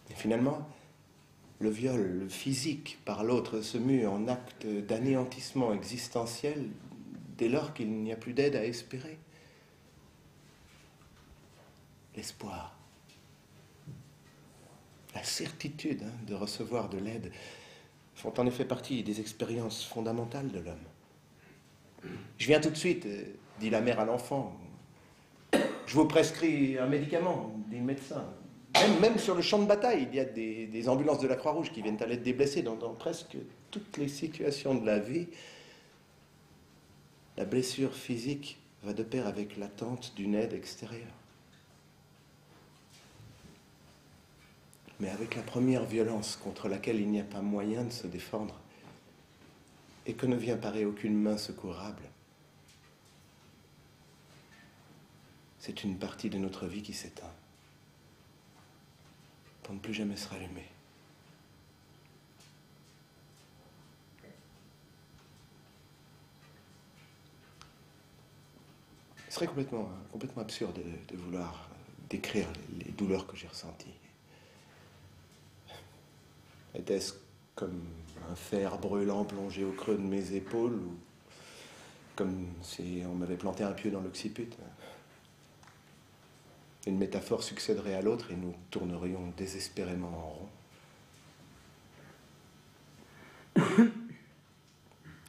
Et finalement, le viol physique par l'autre se mue en acte d'anéantissement existentiel dès lors qu'il n'y a plus d'aide à espérer. L'espoir, la certitude de recevoir de l'aide font en effet partie des expériences fondamentales de l'homme. Je viens tout de suite, dit la mère à l'enfant. Je vous prescris un médicament, dit le médecin. Même sur le champ de bataille, il y a des ambulances de la Croix-Rouge qui viennent à l'aide des blessés dans presque toutes les situations de la vie. La blessure physique va de pair avec l'attente d'une aide extérieure. Mais avec la première violence contre laquelle il n'y a pas moyen de se défendre et que ne vient parer aucune main secourable, c'est une partie de notre vie qui s'éteint pour ne plus jamais se rallumer. Ce serait complètement absurde de vouloir décrire les douleurs que j'ai ressenties. Était-ce comme un fer brûlant plongé au creux de mes épaules ou comme si on m'avait planté un pieu dans l'occiput? Une métaphore succéderait à l'autre et nous tournerions désespérément en rond.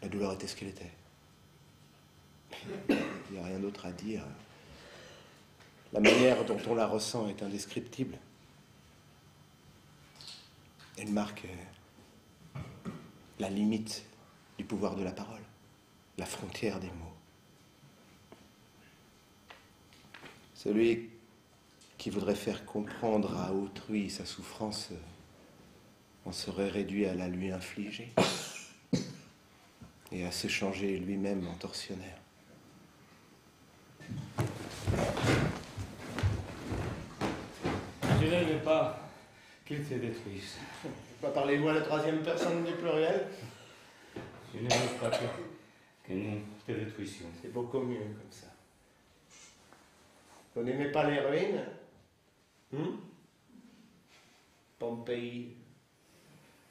La douleur était ce qu'elle était. Il n'y a rien d'autre à dire. La manière dont on la ressent est indescriptible. Elle marque la limite du pouvoir de la parole, la frontière des mots. Celui qui voudrait faire comprendre à autrui sa souffrance en serait réduit à la lui infliger et à s'échanger lui-même en tortionnaire. Je ne veux pas qu'il te détruise. Pas parlez-vous à la troisième personne du pluriel? Je ne veux pas que nous te détruisions. C'est beaucoup mieux comme ça. Vous n'aimez pas les ruines? Pompéi,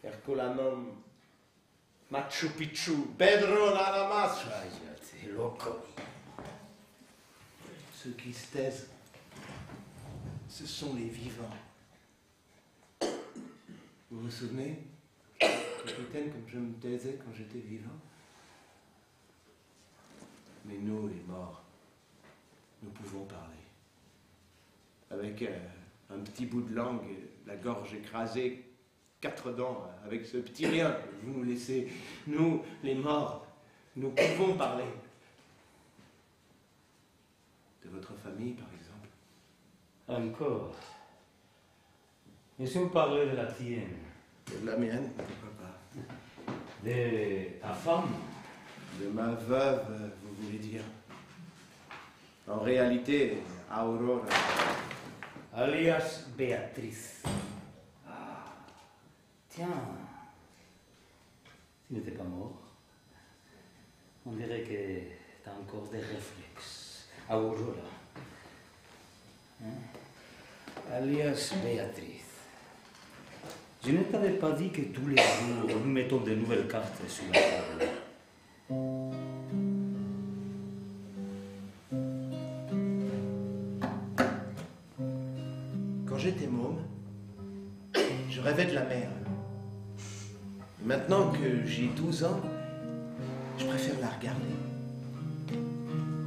Herculaneum, Machu Picchu, Pedro Nada Más. C'est loco. Ceux qui se taisent, ce sont les vivants. Vous vous souvenez, capitaine, comme je me taisais quand j'étais vivant? Mais nous, les morts, nous pouvons parler. Avec un petit bout de langue, la gorge écrasée, 4 dents, avec ce petit rien que vous nous laissez, nous, les morts, nous pouvons parler. De votre famille, par exemple. Encore. Et si on parlait de la tienne? De la mienne, pourquoi pas. De ta femme? De ma veuve, vous voulez dire. En réalité, Aurora. Alias Béatrice. Ah, tiens. Tu n'étais pas mort. On dirait que tu as encore des réflexes. Aurora. Hein? Alias Béatrice. Je ne t'avais pas dit que tous les jours, nous mettons de nouvelles cartes sur la table. Quand j'étais môme, je rêvais de la mer. Maintenant que j'ai 12 ans, je préfère la regarder.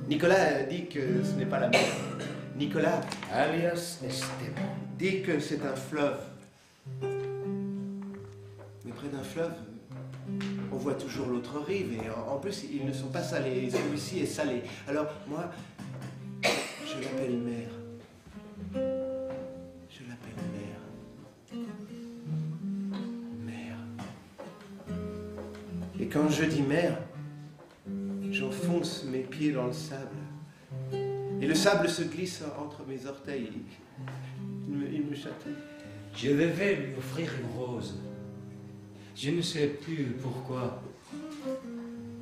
Nicolas dit que ce n'est pas la mer. Nicolas, Alias Esteban. dit que c'est un fleuve. Mais près d'un fleuve, on voit toujours l'autre rive. Et en plus, ils ne sont pas salés. Celui-ci est salé. Alors, moi, je l'appelle mer. Je l'appelle mer. Mer. Et quand je dis mer, j'enfonce mes pieds dans le sable. Et le sable se glisse entre mes orteils. Il me chatouille. Je devais lui offrir une rose. Je ne sais plus pourquoi,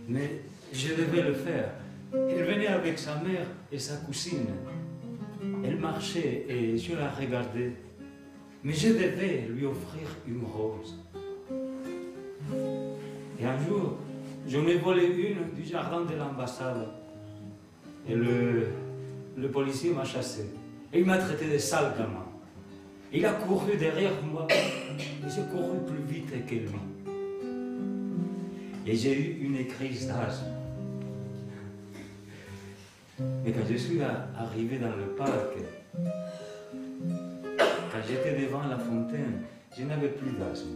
mais je devais le faire. Elle venait avec sa mère et sa cousine. Elle marchait et je la regardais. Mais je devais lui offrir une rose. Et un jour, j'en ai volé une du jardin de l'ambassade. Et le policier m'a chassé. Et il m'a traité de sale gamin. Il a couru derrière moi. Et j'ai couru plus vite que lui. Et j'ai eu une crise d'asthme. Et quand je suis arrivé dans le parc, quand j'étais devant la fontaine, je n'avais plus d'asthme.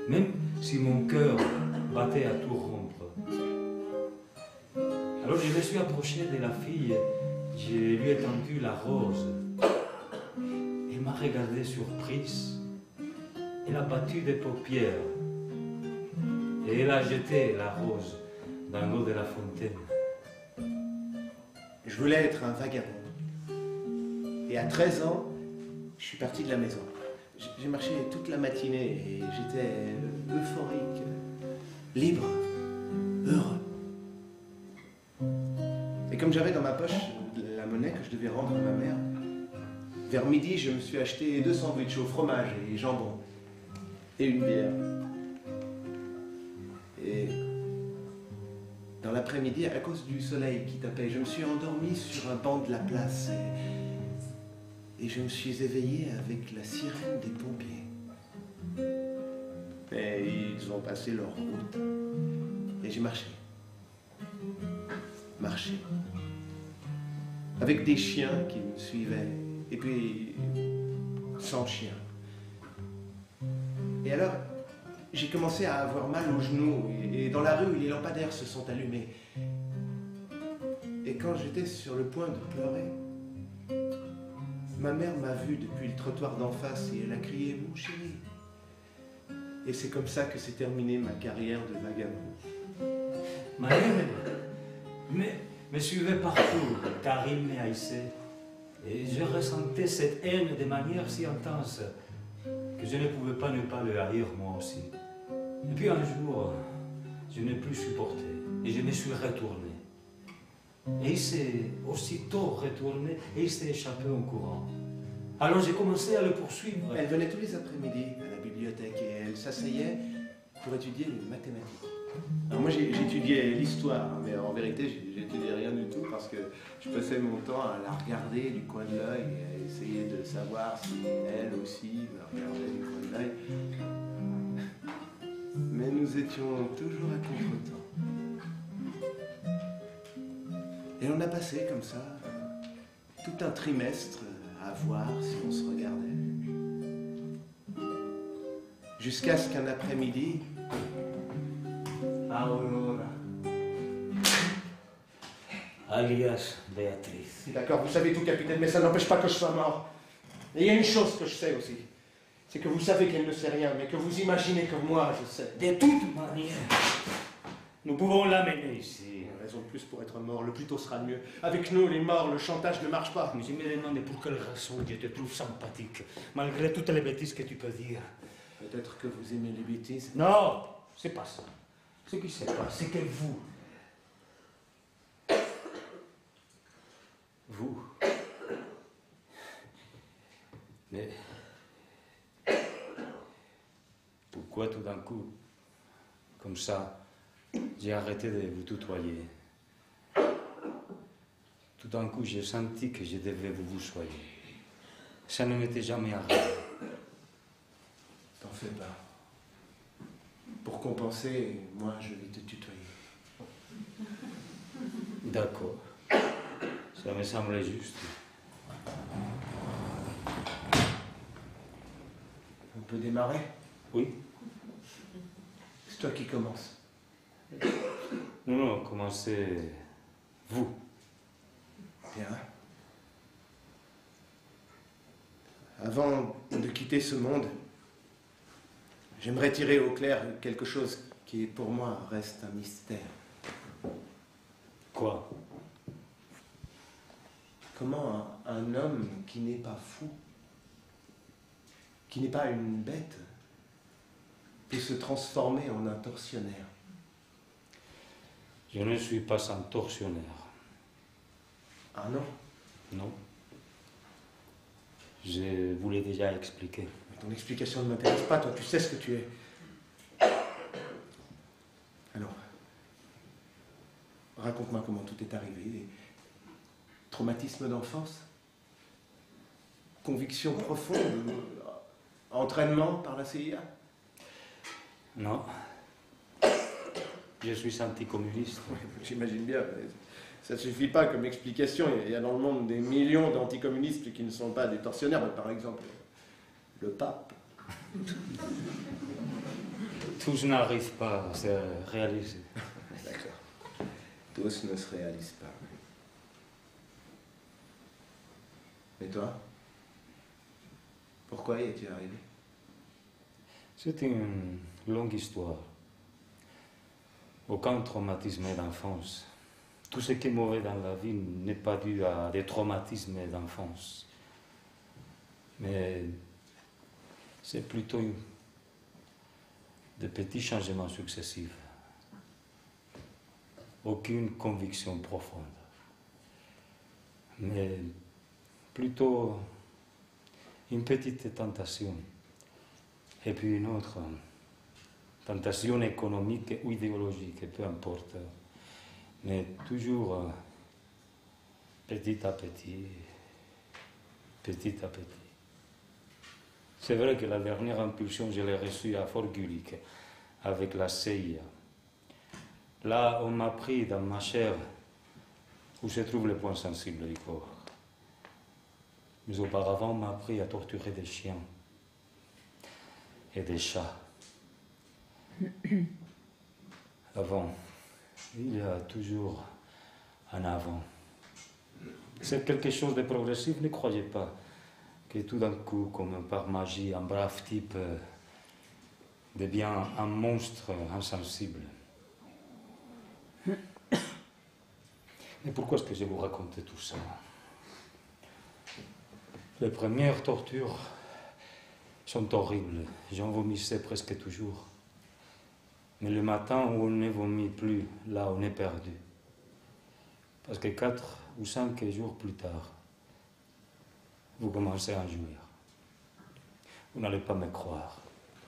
Même si mon cœur battait à tout rompre. Alors je me suis approché de la fille, je lui ai tendu la rose. Elle m'a regardé surprise. Elle a battu des paupières. Et elle a jeté la rose dans l'eau de la fontaine. Je voulais être un vagabond. Et à 13 ans, je suis parti de la maison. J'ai marché toute la matinée et j'étais euphorique, libre, heureux. Et comme j'avais dans ma poche la monnaie que je devais rendre à ma mère, vers midi, je me suis acheté 2 sandwichs au fromage et jambon et une bière. Et dans l'après-midi, à cause du soleil qui tapait, je me suis endormi sur un banc de la place et je me suis éveillé avec la sirène des pompiers. Mais ils ont passé leur route et j'ai marché. Marché. Avec des chiens qui me suivaient et puis sans chien. Et alors, j'ai commencé à avoir mal aux genoux et dans la rue, les lampadaires se sont allumés. Et quand j'étais sur le point de pleurer, ma mère m'a vu depuis le trottoir d'en face et elle a crié « Mon chéri !» Et c'est comme ça que s'est terminée ma carrière de vagabond. Ma mère me suivait partout, car il m'haïssait. Et je ressentais cette haine de manière si intense que je ne pouvais pas ne pas le haïr moi aussi. Et puis un jour, je n'ai plus supporté et je me suis retourné. Et il s'est aussitôt retourné et il s'est échappé en courant. Alors j'ai commencé à le poursuivre. Elle venait tous les après-midi à la bibliothèque et elle s'asseyait pour étudier les mathématiques. Alors moi j'étudiais l'histoire, mais en vérité j'étudiais rien du tout parce que je passais mon temps à la regarder du coin de l'œil et à essayer de savoir si elle aussi me regardait du coin de l'œil. Mais nous étions toujours à contre-temps. Et on a passé comme ça tout un trimestre à voir si on se regardait. Jusqu'à ce qu'un après-midi, Aurora, alias Béatrice. d'accord, vous savez tout, capitaine, mais ça n'empêche pas que je sois mort. Et il y a une chose que je sais aussi, c'est que vous savez qu'elle ne sait rien, mais que vous imaginez que moi, je sais. De toute manière, nous pouvons l'amener ici. Une raison de plus pour être mort, le plus tôt sera le mieux. Avec nous, les morts, le chantage ne marche pas. Mais je me demande pour quelle raison je te trouve sympathique, malgré toutes les bêtises que tu peux dire. Peut-être que vous aimez les bêtises. Non, c'est pas ça. Ce qui se passe, c'est que vous, mais pourquoi tout d'un coup, comme ça, j'ai arrêté de vous tutoyer? Tout d'un coup, j'ai senti que je devais vous choyer. Ça ne m'était jamais arrivé. T'en fais pas. Pour compenser, moi, je vais te tutoyer. D'accord. Ça me semblait juste. On peut démarrer? Oui? C'est toi qui commences. Non, commencez vous. Bien. Avant de quitter ce monde, j'aimerais tirer au clair quelque chose qui, pour moi, reste un mystère. Quoi? Comment un homme qui n'est pas fou, qui n'est pas une bête, peut se transformer en un tortionnaire? Je ne suis pas un tortionnaire. Ah non? Non. Je vous l'ai déjà expliqué. Mais ton explication ne m'intéresse pas, toi, tu sais ce que tu es. Alors, raconte-moi comment tout est arrivé. Traumatisme d'enfance? Conviction profonde? Entraînement par la CIA? Non. Je suis anticommuniste. Oui, j'imagine bien. Mais ça ne suffit pas comme explication. Il y a dans le monde des millions d'anticommunistes qui ne sont pas des tortionnaires. Par exemple, le pape. Tous n'arrivent pas à se réaliser. D'accord. Tous ne se réalisent pas. Et toi? Pourquoi y es-tu arrivé? C'est une longue histoire. Aucun traumatisme d'enfance. Tout ce qui est mauvais dans la vie n'est pas dû à des traumatismes d'enfance. Mais c'est plutôt de petits changements successifs. Aucune conviction profonde. Mais plutôt une petite tentation. Et puis une autre tentation économique ou idéologique, peu importe. Mais toujours petit à petit, petit à petit. C'est vrai que la dernière impulsion, je l'ai reçue à Fort Gulick, avec la CIA. Là, on m'a pris dans ma chair où se trouvent les points sensibles du corps. Mais auparavant, on m'a appris à torturer des chiens et des chats. Avant, il y a toujours un avant. C'est quelque chose de progressif, ne croyez pas que tout d'un coup, comme par magie, un brave type devient un monstre insensible. Mais pourquoi est-ce que je vous raconte tout ça? Les premières tortures sont horribles. J'en vomissais presque toujours. Mais le matin où on ne vomit plus, là on est perdu. Parce que 4 ou 5 jours plus tard, vous commencez à jouir. Vous n'allez pas me croire.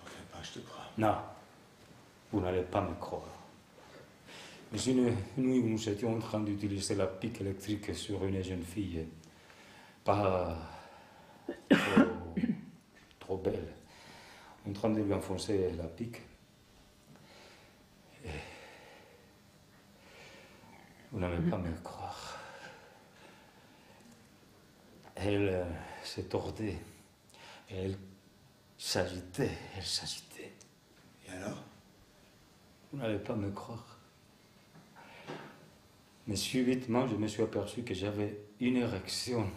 Enfin, pas, je te crois. Non, vous n'allez pas me croire. Mais une nuit où nous étions en train d'utiliser la pique électrique sur une jeune fille, pas trop belle, en train de lui enfoncer la pique, et vous n'allez pas me croire. Elle se tordait. Elle s'agitait, elle s'agitait. Et alors? Vous n'allez pas me croire. Mais subitement, je me suis aperçu que j'avais une érection.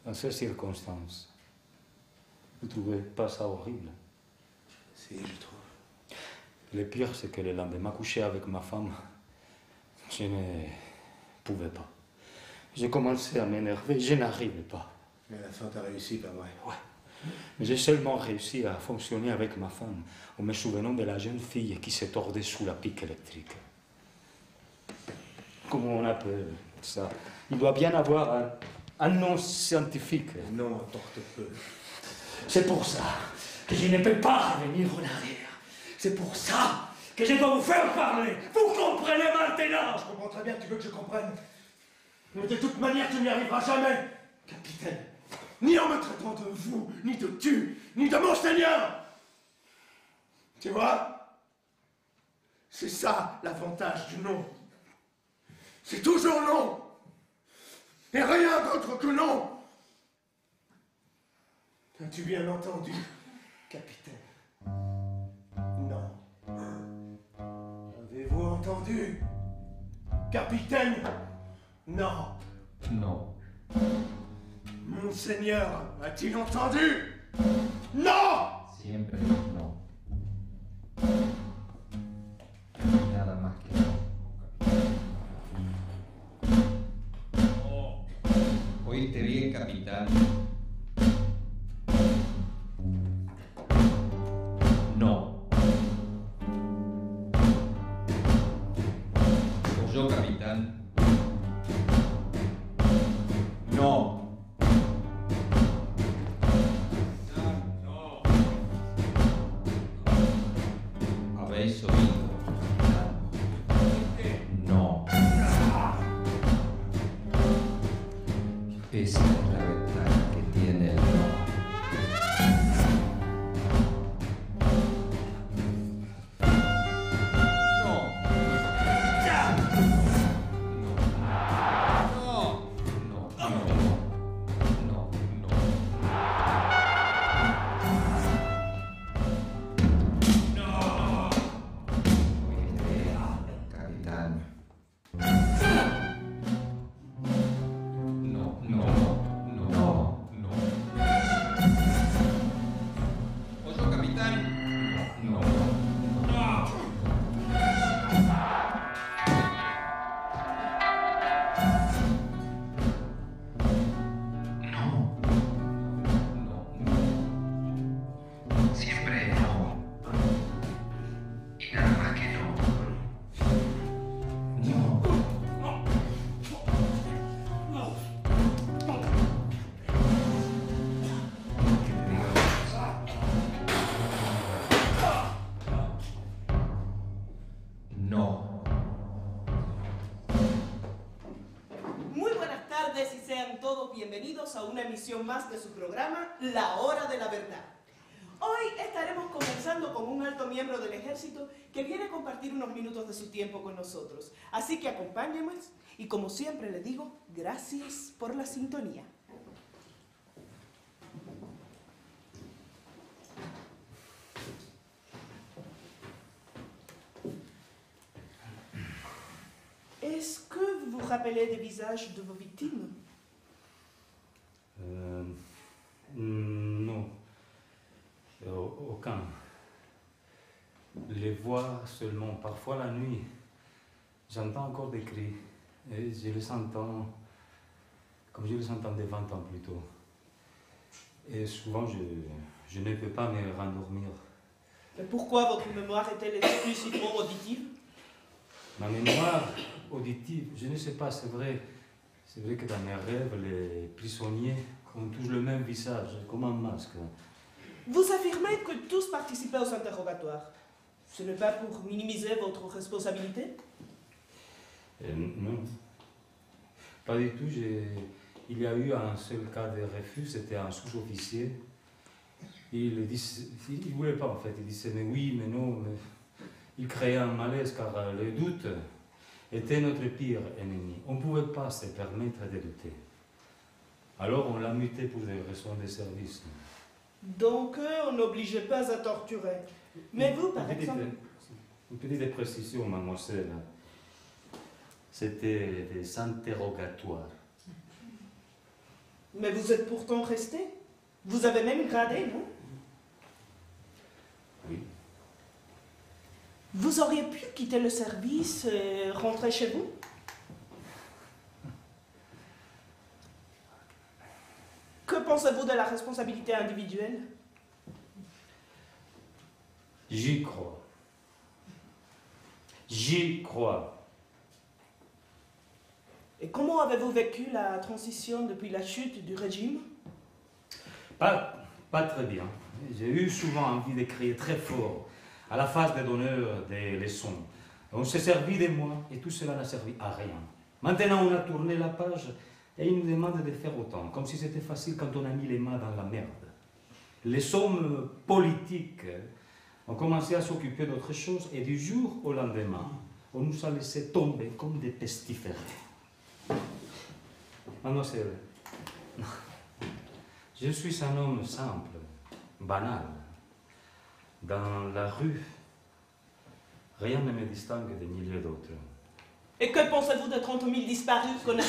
Dans ces circonstances, vous ne trouvez pas ça horrible? Si, je trouve. Le pire, c'est que le lendemain, couché avec ma femme, je ne pouvais pas. J'ai commencé à m'énerver, je n'arrivais pas. Mais à la fin, t'as réussi, pas vrai? Ouais. Mais j'ai seulement réussi à fonctionner avec ma femme en me souvenant de la jeune fille qui se tordait sous la pique électrique. Comment on appelle ça? Il doit bien avoir un nom scientifique. Non, importe peu. C'est pour ça que je ne peux pas revenir en arrière. C'est pour ça que je dois vous faire parler. Vous comprenez maintenant? Je comprends très bien que tu veux que je comprenne. Mais de toute manière, tu n'y arriveras jamais, capitaine. Ni en me traitant de vous, ni de tu, ni de mon seigneur. Tu vois? C'est ça l'avantage du nom. C'est toujours non. Et rien d'autre que non. As-tu bien entendu, capitaine? Non. Avez-vous entendu? Capitaine? Non. Non. Monseigneur, a-t-il entendu? Non! Siempre no. Nada más que no. ¿Oíste bien, capitán? No. ¿Oyó, capitán? No. ¿Habéis oído? No. Esa es la ventaja que tiene el no. Bienvenidos a una emisión más de su programa, La Hora de la Verdad. Hoy estaremos conversando con un alto miembro del ejército que viene a compartir unos minutos de su tiempo con nosotros. Así que acompáñenos y, como siempre les digo, gracias por la sintonía. Est-ce que vous vous rappelez des visages de vos victimes? Non. Aucun. Les voix seulement. Parfois la nuit, j'entends encore des cris. Et je les entends comme je les entendais 20 ans plus tôt. Et souvent, je ne peux pas me rendormir. Mais pourquoi votre mémoire est-elle exclusivement auditive? Ma mémoire auditive, je ne sais pas, c'est vrai. C'est vrai que dans mes rêves, les prisonniers ont tous le même visage, comme un masque. Vous affirmez que tous participaient aux interrogatoires. Ce n'est pas pour minimiser votre responsabilité? Non. Pas du tout. Il y a eu un seul cas de refus, c'était un sous-officier. Il ne voulait pas en fait, il disait mais oui, mais non. Mais... Il créait un malaise car le doute était notre pire ennemi. On ne pouvait pas se permettre de douter. Alors on l'a muté pour des raisons de service. Donc, on n'obligeait pas à torturer. Mais vous, par exemple... Une petite précision, mademoiselle. C'était des interrogatoires. Mais vous êtes pourtant resté. Vous avez même gradé, non? Oui. Vous auriez pu quitter le service et rentrer chez vous? Que pensez-vous de la responsabilité individuelle? J'y crois. J'y crois. Et comment avez-vous vécu la transition depuis la chute du régime? Pas très bien. J'ai eu souvent envie de crier très fort à la face des donneurs des leçons. On s'est servi de moi et tout cela n'a servi à rien. Maintenant, on a tourné la page et ils nous demandent de faire autant, comme si c'était facile quand on a mis les mains dans la merde. Les hommes politiques ont commencé à s'occuper d'autre chose et du jour au lendemain, on nous a laissé tomber comme des pestiférés. Mademoiselle, je suis un homme simple, banal. Dans la rue, rien ne me distingue des milliers d'autres. Et que pensez-vous des 30 000 disparus qu'on a...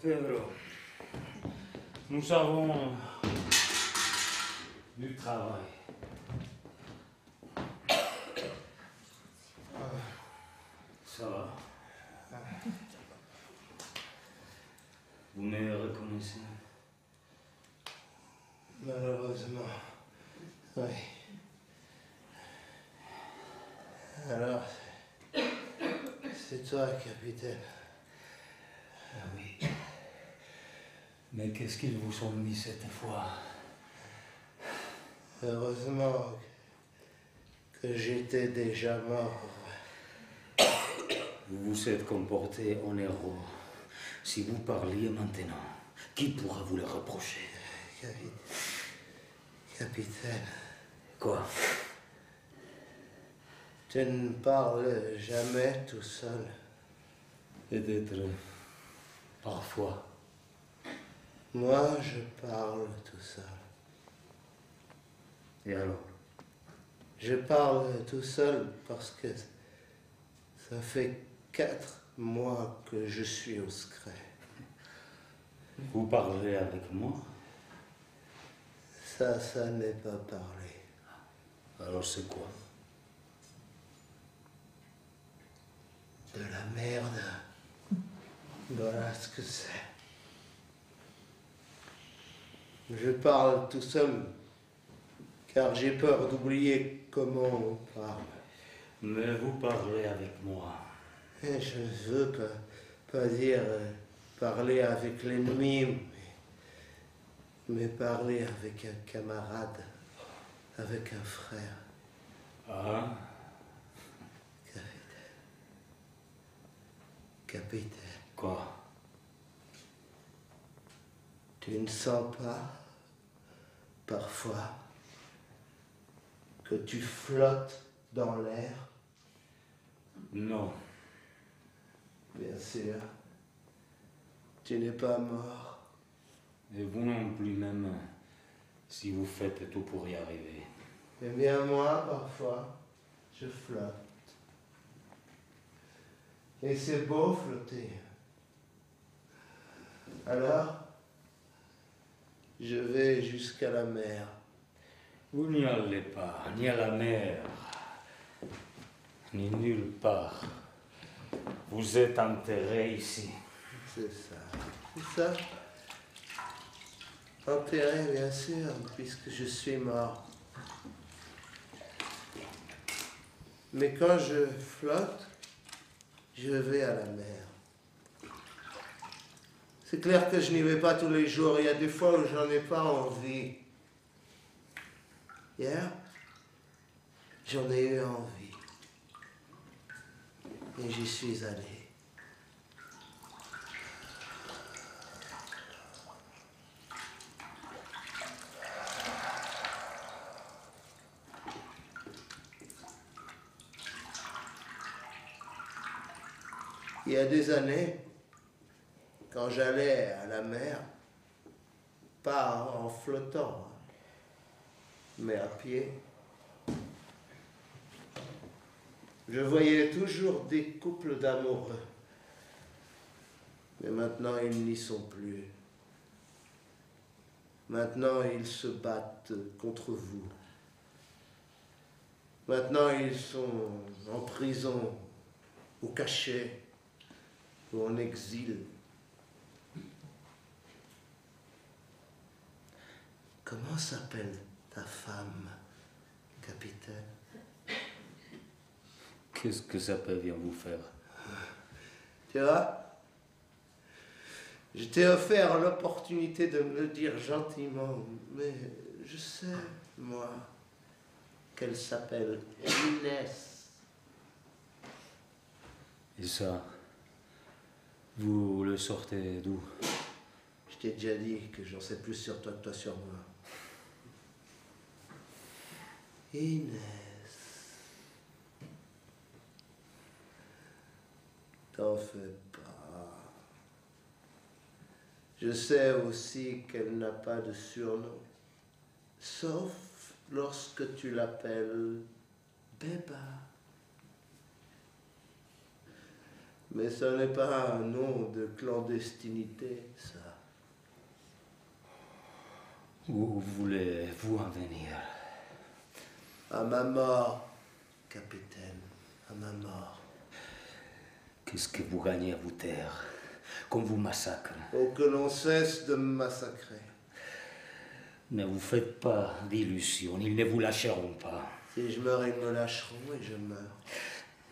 Pedro, nous avons du travail. Ça va? Vous me reconnaissez? Malheureusement, oui. Alors, c'est toi, capitaine. Ah oui. Mais qu'est-ce qu'ils vous ont mis cette fois? Heureusement que j'étais déjà mort. Vous vous êtes comporté en héros. Si vous parliez maintenant, qui pourra vous le reprocher? Capitaine. Quoi? Tu ne parles jamais tout seul. Peut-être parfois. Moi, je parle tout seul. Et alors? Je parle tout seul parce que ça fait 4 mois que je suis au secret. Vous parlez avec moi? Ça n'est pas parler. Alors c'est quoi? De la merde. Voilà ce que c'est. Je parle tout seul car j'ai peur d'oublier comment on parle. Mais vous parlez avec moi. Et je ne veux pas dire parler avec l'ennemi, mais parler avec un camarade, avec un frère. Ah, Capitaine, Quoi? tu ne sens pas, parfois, que tu flottes dans l'air? Non. Bien sûr. Tu n'es pas mort. Et vous non plus, même si vous faites tout pour y arriver. Eh bien, moi, parfois, je flotte. Et c'est beau flotter. Alors, je vais jusqu'à la mer. Vous n'y allez pas, ni à la mer, ni nulle part. Vous êtes enterré ici. C'est ça. C'est ça. Enterré, bien sûr, puisque je suis mort. Mais quand je flotte, je vais à la mer. C'est clair que je n'y vais pas tous les jours. Il y a des fois où j'en ai pas envie. Hier, j'en ai eu envie. Et j'y suis allé. Il y a des années, quand j'allais à la mer, pas en flottant, mais à pied, je voyais toujours des couples d'amoureux. Mais maintenant, ils n'y sont plus. Maintenant, ils se battent contre vous. Maintenant, ils sont en prison, ou cachés, ou en exil. Comment s'appelle ta femme, capitaine? Qu'est-ce que ça peut bien vous faire? Tu vois, je t'ai offert l'opportunité de me le dire gentiment, mais je sais, moi, qu'elle s'appelle Inès. Et ça, vous le sortez d'où? Je t'ai déjà dit que j'en sais plus sur toi que toi sur moi. Inès. T'en fais pas. Je sais aussi qu'elle n'a pas de surnom, sauf lorsque tu l'appelles Béba. Mais ce n'est pas un nom de clandestinité, ça. Où voulez-vous en venir? À ma mort, capitaine, à ma mort. Qu'est-ce que vous gagnez à vous taire, qu'on vous massacre? Oh, que l'on cesse de me massacrer. Ne vous faites pas d'illusions, ils ne vous lâcheront pas. Si je meurs, ils me lâcheront et je meurs.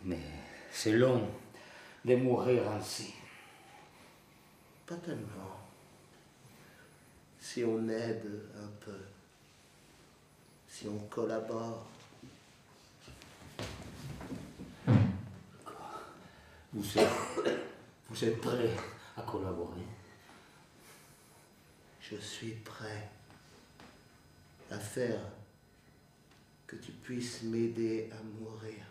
Mais c'est long de mourir ainsi. Pas tellement. Si on aide un peu, si on collabore. Vous êtes prêt à collaborer? Je suis prêt à faire que tu puisses m'aider à mourir.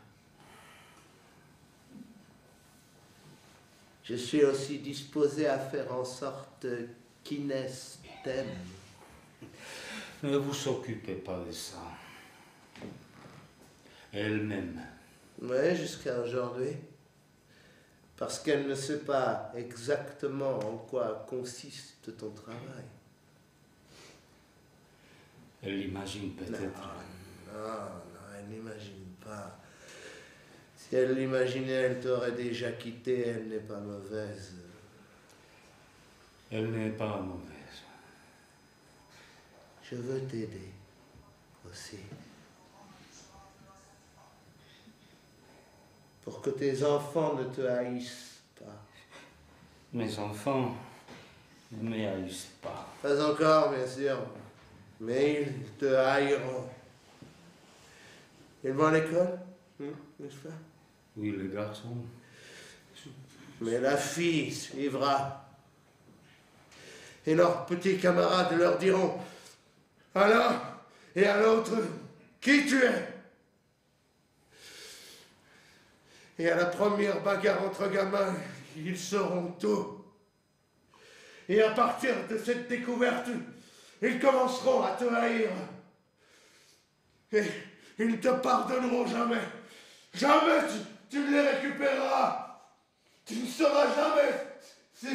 Je suis aussi disposé à faire en sorte qu'Inès t'aime. Ne vous occupez pas de ça. Elle-même. Oui, jusqu'à aujourd'hui. Parce qu'elle ne sait pas exactement en quoi consiste ton travail. Elle l'imagine peut-être. Non, elle n'imagine pas. Si elle l'imaginait, elle t'aurait déjà quitté, elle n'est pas mauvaise. Elle n'est pas mauvaise. Je veux t'aider aussi. Pour que tes enfants ne te haïssent pas. Mes enfants ne me haïssent pas. Pas encore, bien sûr, mais ils te haïront. Ils vont à l'école, n'est-ce pas? Oui, les garçons. Mais la fille suivra. Et leurs petits camarades leur diront à l'un et à l'autre qui tu es. Et à la première bagarre entre gamins, ils sauront tout. Et à partir de cette découverte, ils commenceront à te haïr. Et ils ne te pardonneront jamais. Jamais tu ne les récupéreras. Tu ne sauras jamais si...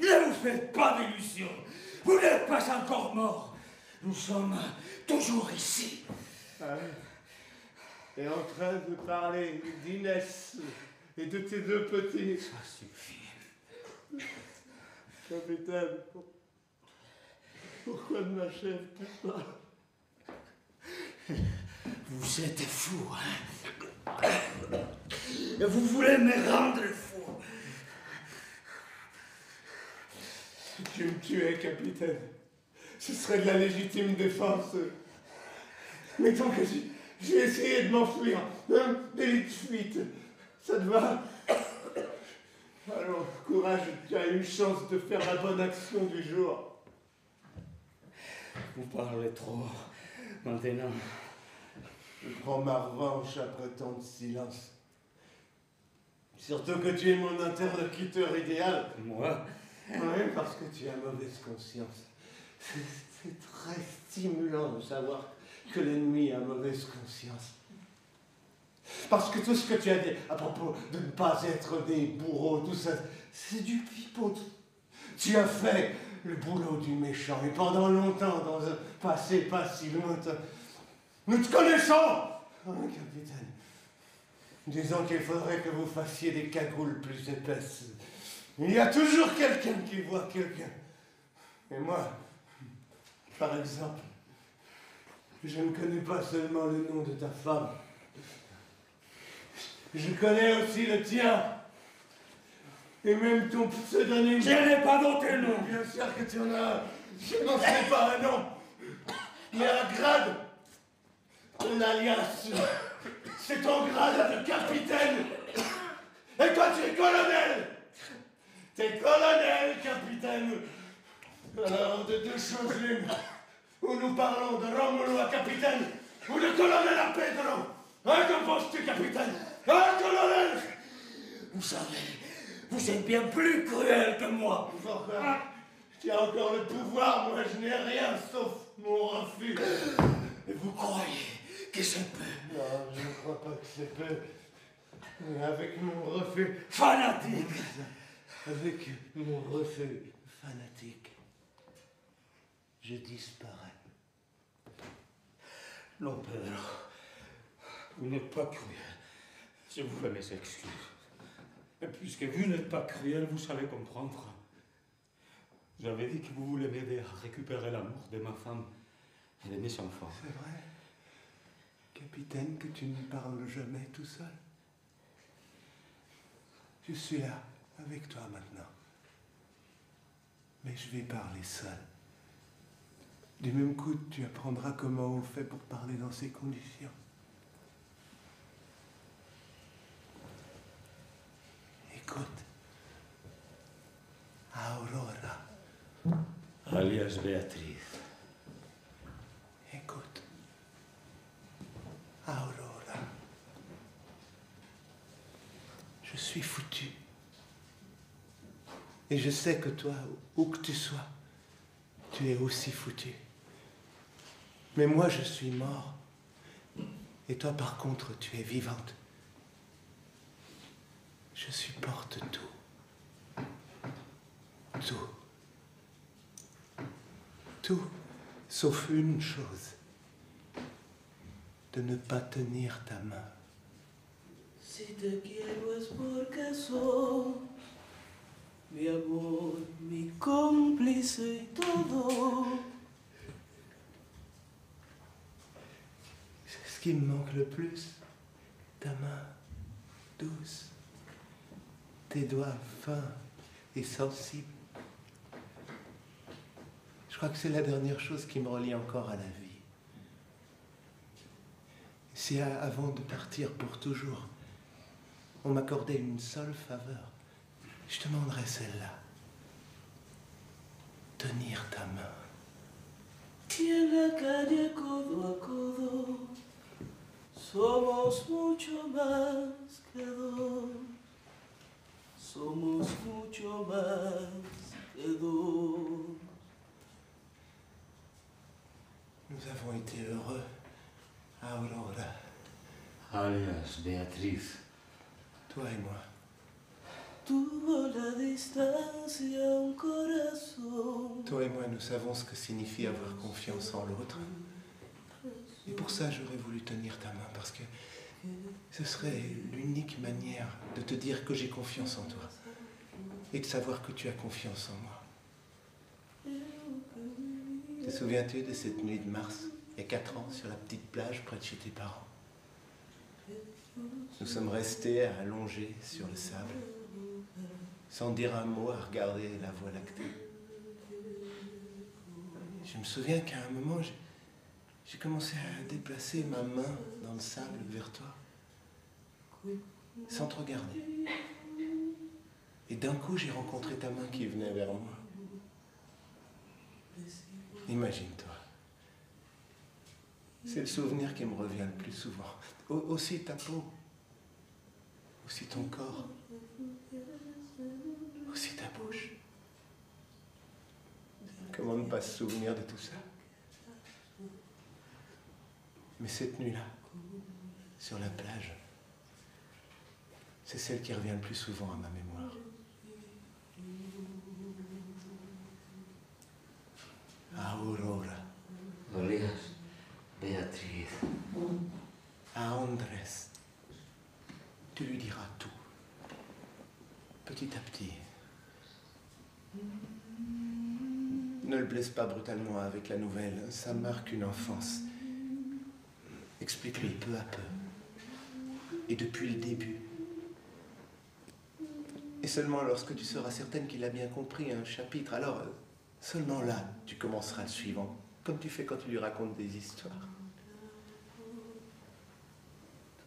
Ne vous faites pas d'illusions. Vous n'êtes pas encore mort. Nous sommes toujours ici. Et en train de parler d'Inès et de tes deux petits. Ça suffit. Capitaine, pourquoi ne m'achèves-tu pas? Vous êtes fou, hein? Vous voulez me rendre fou. Si tu me tuais, capitaine, ce serait de la légitime défense. Mettons que j'ai essayé de m'enfuir. Un délit de fuite. Ça te va? Alors, courage, tu as une chance de faire la bonne action du jour. Vous parlez trop. Maintenant. Je prends ma revanche après tant de silence. Surtout que tu es mon interlocuteur idéal. Moi? Oui, parce que tu as mauvaise conscience. C'est très stimulant de savoir que l'ennemi a mauvaise conscience. Parce que tout ce que tu as dit à propos de ne pas être des bourreaux, tout ça, c'est du pipeau. Tu as fait le boulot du méchant, et pendant longtemps, dans un passé pas si lointain. Nous te connaissons, hein, capitaine. Disons qu'il faudrait que vous fassiez des cagoules plus épaisses. Il y a toujours quelqu'un qui voit quelqu'un. Et moi, par exemple, je ne connais pas seulement le nom de ta femme. Je connais aussi le tien. Et même ton pseudonyme. Je n'ai pas d'autre nom. Bien sûr que tu en as un. Je n'en sais pas un nom. Mais un grade. Ton alias. C'est ton grade de capitaine. Et toi, tu es colonel. T'es colonel, capitaine. Alors, de deux choses l'une. Ou nous parlons de Romulo à capitaine, ou de colonel à Pedro. Hein, que penses-tu, capitaine? Hein, colonel? Vous savez, vous êtes bien plus cruel que moi. Pourquoi? Tu as encore le pouvoir, moi je n'ai rien sauf mon refus. Et vous croyez que c'est peu? Non, je ne crois pas que c'est peu. Mais avec mon refus Fanatique. Avec mon refus fanatique, je disparais. Non, Pedro. Vous n'êtes pas cruel. Je vous fais mes excuses. Et puisque vous n'êtes pas cruel, vous savez comprendre. J'avais dit que vous voulez m'aider à récupérer l'amour de ma femme et de mes enfants. C'est vrai, capitaine, que tu ne parles jamais tout seul. Je suis là, avec toi maintenant. Mais je vais parler seul. Du même coup, tu apprendras comment on fait pour parler dans ces conditions. Écoute. Aurora. Alias Beatriz. Écoute. Aurora. Je suis foutu. Et je sais que toi, où que tu sois, tu es aussi foutu. Mais moi, je suis mort. Et toi, par contre, tu es vivante. Je supporte tout. Tout. Tout, sauf une chose. De ne pas tenir ta main. Si te quiero es porque soy mi amor, mi cómplice y todo. C'est ce qui me manque le plus. Ta main douce. Tes doigts fins et sensibles. Je crois que c'est la dernière chose qui me relie encore à la vie. Si avant de partir pour toujours, on m'accordait une seule faveur, je demanderais celle-là. Tenir ta main. Y en la calle codo a codo somos mucho más que dos. Somos mucho más que dos. Nous avons été heureux, Aurora. Alias Beatriz. Toi et moi. Tuvo la distancia un corazón. Toi et moi, nous savons ce que signifie avoir confiance en l'autre. Et pour ça, j'aurais voulu tenir ta main, parce que ce serait l'unique manière de te dire que j'ai confiance en toi. Et de savoir que tu as confiance en moi. Te souviens-tu de cette nuit de mars, il y a 4 ans, sur la petite plage près de chez tes parents? Nous sommes restés allongés sur le sable, sans dire un mot, à regarder la Voie lactée. Je me souviens qu'à un moment, j'ai commencé à déplacer ma main dans le sable vers toi, sans te regarder. Et d'un coup, j'ai rencontré ta main qui venait vers moi. Imagine-toi. C'est le souvenir qui me revient le plus souvent. Aussi ta peau, aussi ton corps, aussi ta bouche. Comment ne pas se souvenir de tout ça? Mais cette nuit-là, sur la plage, c'est celle qui revient le plus souvent à ma mémoire. Aurora. Alias Beatriz. À Andrés. Tu lui diras tout. Petit à petit. Ne le blesse pas brutalement avec la nouvelle. Ça marque une enfance. Explique-lui peu à peu. Et depuis le début. Et seulement lorsque tu seras certaine qu'il a bien compris un chapitre, alors seulement là, tu commenceras le suivant. Comme tu fais quand tu lui racontes des histoires.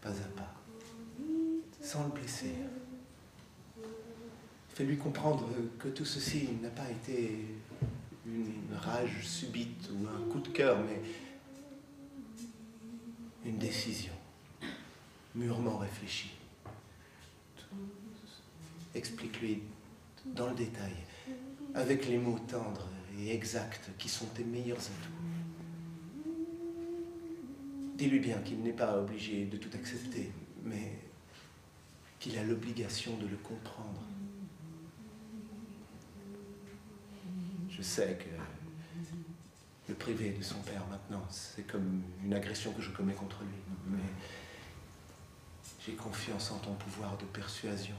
Pas à pas. Sans le blesser. Fais-lui comprendre que tout ceci n'a pas été une rage subite ou un coup de cœur, mais une décision mûrement réfléchie. Explique-lui dans le détail, avec les mots tendres et exacts qui sont tes meilleurs atouts. Dis-lui bien qu'il n'est pas obligé de tout accepter, mais qu'il a l'obligation de le comprendre. Je sais que le priver de son père maintenant, c'est comme une agression que je commets contre lui, mais j'ai confiance en ton pouvoir de persuasion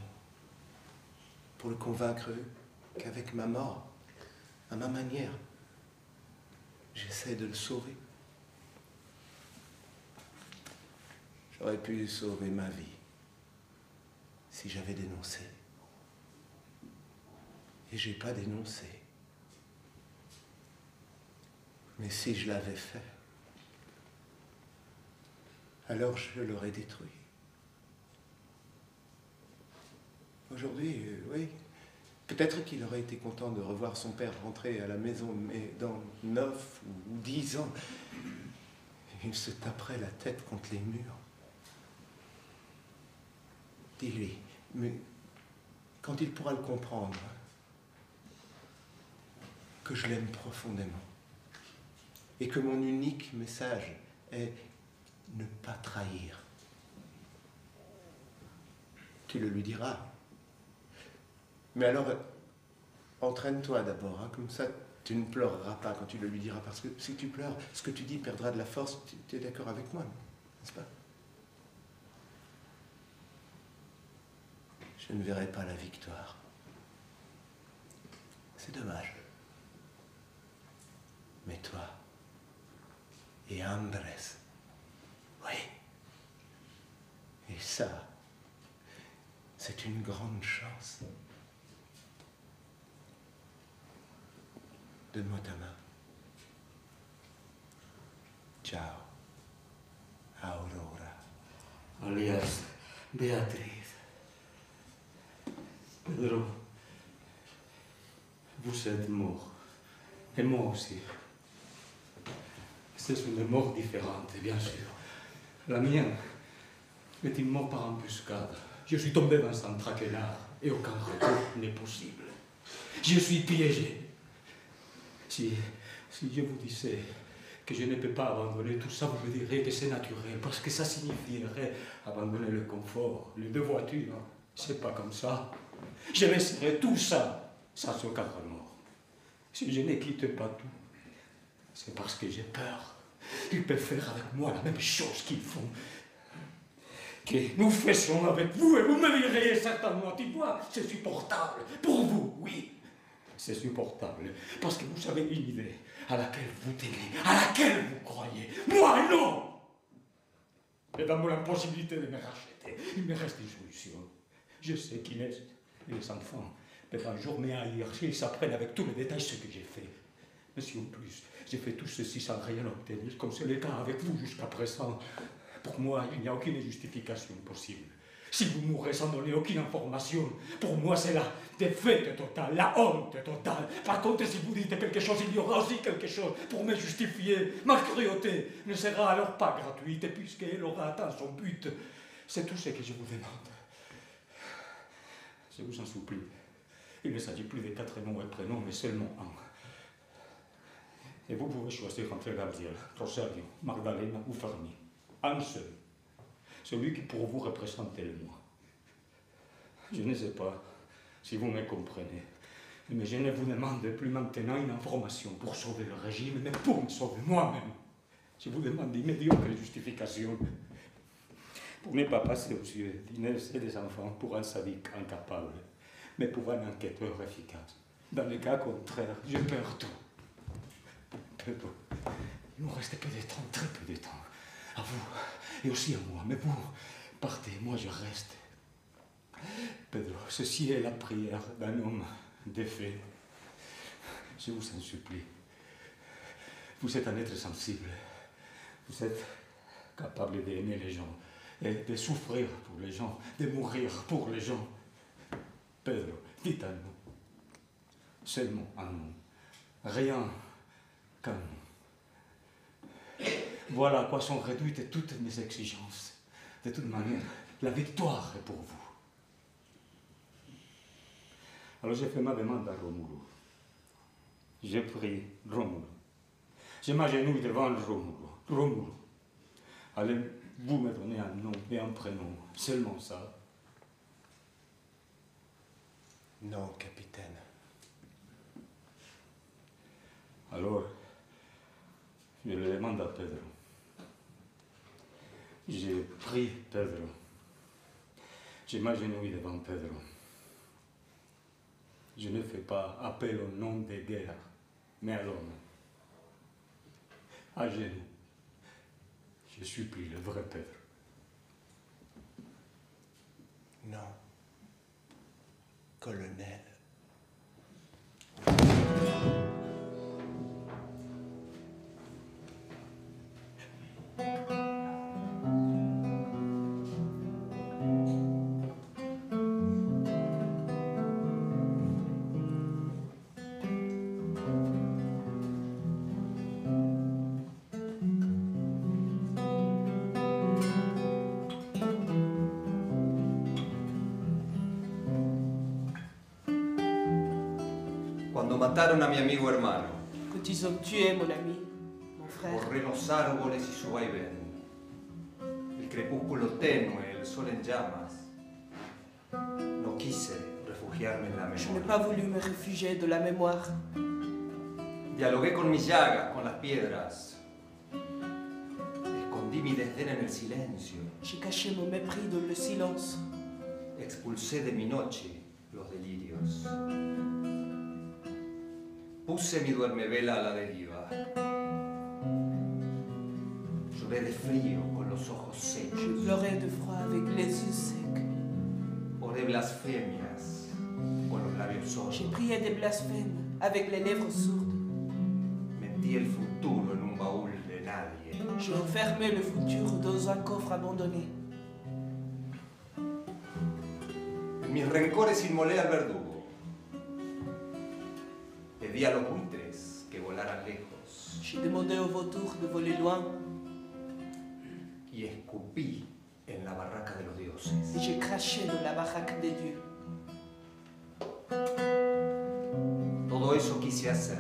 pour le convaincre qu'avec ma mort, à ma manière, j'essaie de le sauver. J'aurais pu sauver ma vie si j'avais dénoncé. Et j'ai pas dénoncé. Mais si je l'avais fait, alors je l'aurais détruit. Aujourd'hui, oui, peut-être qu'il aurait été content de revoir son père rentrer à la maison, mais dans 9 ou 10 ans, il se taperait la tête contre les murs. Dis-lui, mais quand il pourra le comprendre, que je l'aime profondément. Et que mon unique message est ne pas trahir. Tu le lui diras, Mais alors, entraîne-toi d'abord, hein, comme ça tu ne pleureras pas quand tu le lui diras, parce que si tu pleures, ce que tu dis perdra de la force. Tu es d'accord avec moi, n'est-ce pas? Je ne verrai pas la victoire. C'est dommage. Mais toi et Andrés, oui. Et ça, c'est une grande chance. Donne-moi ta main. Ciao, Aurora. Alias Beatriz. Pedro, vous êtes mort. Et moi aussi. Ce sont des morts différentes, bien sûr. La mienne est une mort par embuscade. Je suis tombé dans un traquenard et aucun retour n'est possible. Je suis piégé. Si je vous disais que je ne peux pas abandonner tout ça, vous me direz que c'est naturel, parce que ça signifierait abandonner le confort, les deux voitures. C'est pas comme ça. Je laisserai tout ça sans ce cadre mort. Si je ne quitte pas tout, c'est parce que j'ai peur. Ils peuvent faire avec moi la même chose qu'ils font. Que nous fassions avec vous, et vous me direz certainement, tu vois, c'est supportable. Pour vous, oui. C'est supportable, parce que vous avez une idée à laquelle vous tenez, à laquelle vous croyez. Moi, non! Et dans mon impossibilité de me racheter, il me reste une solution. Je sais qu'Inès et les enfants peuvent un jour me haïr s'ils s'apprennent avec tous les détails ce que j'ai fait. Mais si en plus, j'ai fait tout ceci sans rien obtenir, comme c'est le cas avec vous jusqu'à présent, pour moi, il n'y a aucune justification possible. Si vous mourrez sans donner aucune information, pour moi c'est la défaite totale, la honte totale. Par contre, si vous dites quelque chose, il y aura aussi quelque chose pour me justifier. Ma cruauté ne sera alors pas gratuite, puisqu'elle aura atteint son but. C'est tout ce que je vous demande. Je vous en supplie. Il ne s'agit plus de 4 noms et prénoms, mais seulement un. Et vous pouvez choisir entre Gabriel, Rosario, Magdalena ou Fermi. Un seul. Celui qui pour vous représente le moi. Je ne sais pas si vous me comprenez, mais je ne vous demande plus maintenant une information pour sauver le régime, mais pour me sauver moi-même. Je vous demande une médiocre justification pour ne pas passer aux yeux d'Inès et des enfants pour un sadique incapable, mais pour un enquêteur efficace. Dans le cas contraire, je perds tout. Pedro, il nous reste peu de temps, très peu de temps. À vous, et aussi à moi, mais vous partez, moi je reste. Pedro, ceci est la prière d'un homme défait. Je vous en supplie. Vous êtes un être sensible. Vous êtes capable d'aimer les gens, et de souffrir pour les gens, de mourir pour les gens. Pedro, dites à nous. Seulement un nom. Rien qu'un nom. Voilà à quoi sont réduites toutes mes exigences. De toute manière, la victoire est pour vous. Alors j'ai fait ma demande à Romulo. J'ai pris Romulo. Je m'agenouille devant Romulo. Romulo, allez-vous me donner un nom et un prénom, seulement ça? Non, capitaine. Alors, je le demande à Pedro. J'ai pris Pedro. Je m'agenouille devant Pedro. Je ne fais pas appel au nom de guerre, mais à l'homme. À genoux. Je supplie le vrai Pedro. Non, colonel. Cuando mataron a mi amigo hermano, Quand ils ont tué mon ami, mon frère, borré los árboles y su vaivén, el crepúsculo tenue, el sol en llamas, no quise refugiarme refugiarme en la Je n'ai memoria. pas voulu me réfugier de la mémoire. Dialogué con mis llagas, con las piedras. Escondí mi desdén en el silencio. J'ai caché mon mépris dans le silence. Expulsé de mi noche los delirios. Puse mi duermevela a la deriva. Lloré de frío con los ojos Je secos. pleurais de froid avec les yeux secs. Oré blasfemias con los labios J'ai sordos. prié des blasphèmes avec les lèvres sourdes. Metí el futuro en un baúl de nadie. J'ai enfermé le futur dans un coffre abandonné. En mis rencores inmolé al verdugo. Pedí a los buitres que volaran lejos. J'ai demandé aux vautours de voler loin. Y escupí en la barraca de los Et dioses. j'ai craché dans la baraque des dieux. Todo eso quise hacer,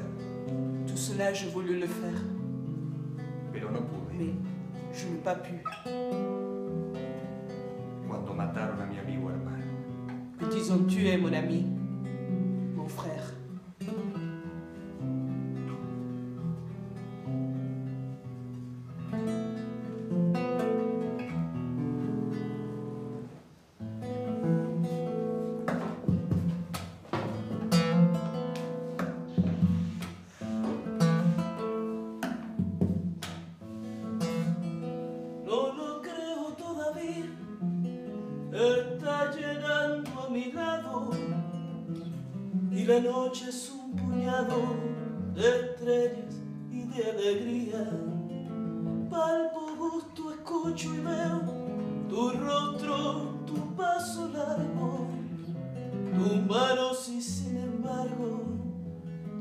Tout cela, j'ai voulu le faire. pero no pude. Mais je n'ai pas pu. Cuando mataron a mi amigo hermano. Quand ils ont tué mon ami, mon frère. No lo creo todavía, está llegando a mi lado y la noche es un puñado de estrellas y de alegría. Palpo, gusto, escucho y veo tu rostro, tu paso largo, tus manos y sin embargo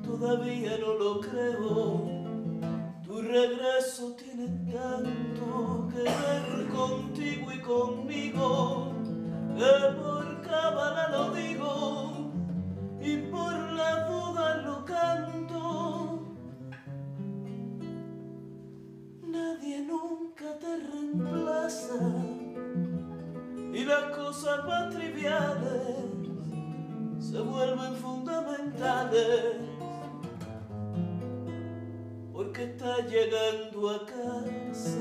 todavía no lo creo. Tu regreso tiene tanto que ver contigo y conmigo, que por cábala lo digo y por la duda lo canto. Nadie nunca te reemplaza y las cosas más triviales se vuelven fundamentales. Porque está llegando a casa.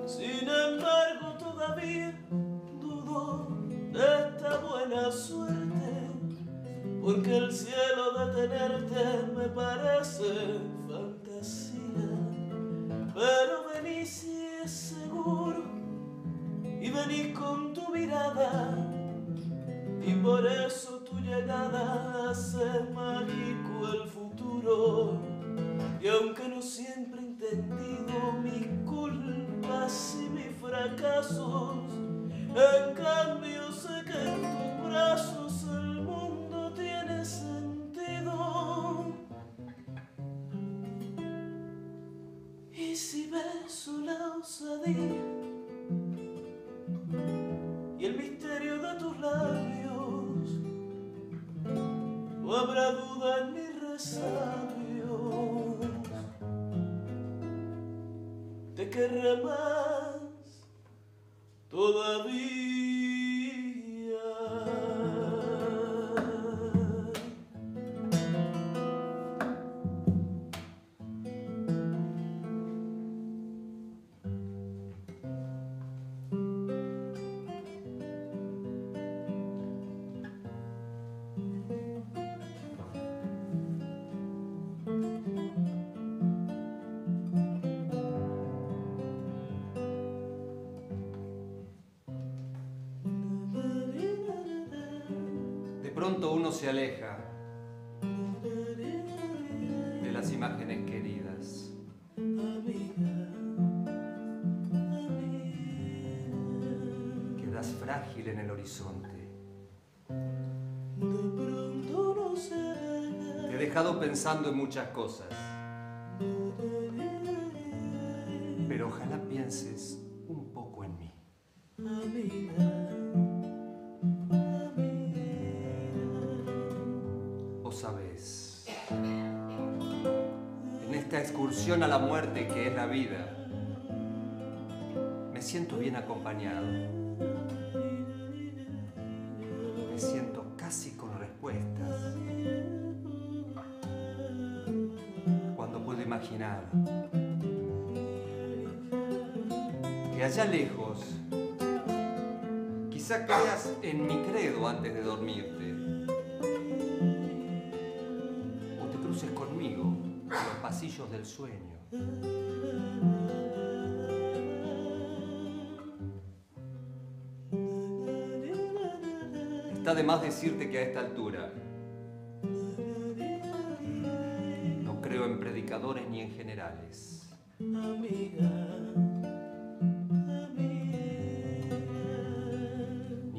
Sin embargo, todavía dudo de esta buena suerte, porque el cielo de tenerte me parece fantasía. Pero venís si es seguro y venís con tu mirada. Y por eso tu llegada hace mágico el futuro. Y aunque no siempre he entendido mis culpas y mis fracasos, en cambio sé que en tus brazos el mundo tiene sentido. Y si beso la osadía y el misterio de tus labios, no habrá duda en mis resabios. Te querré más todavía. De pronto uno se aleja de las imágenes queridas. Quedas frágil en el horizonte. Te he dejado pensando en muchas cosas. Pero ojalá pienses un poco en mí. Vos sabés, en esta excursión a la muerte que es la vida, me siento bien acompañado. respuestas. Cuando puedo imaginar que allá lejos quizá creas en mi credo antes de dormirte, o te cruces conmigo en los pasillos del sueño. Está de más decirte que a esta altura no creo en predicadores ni en generales. Ni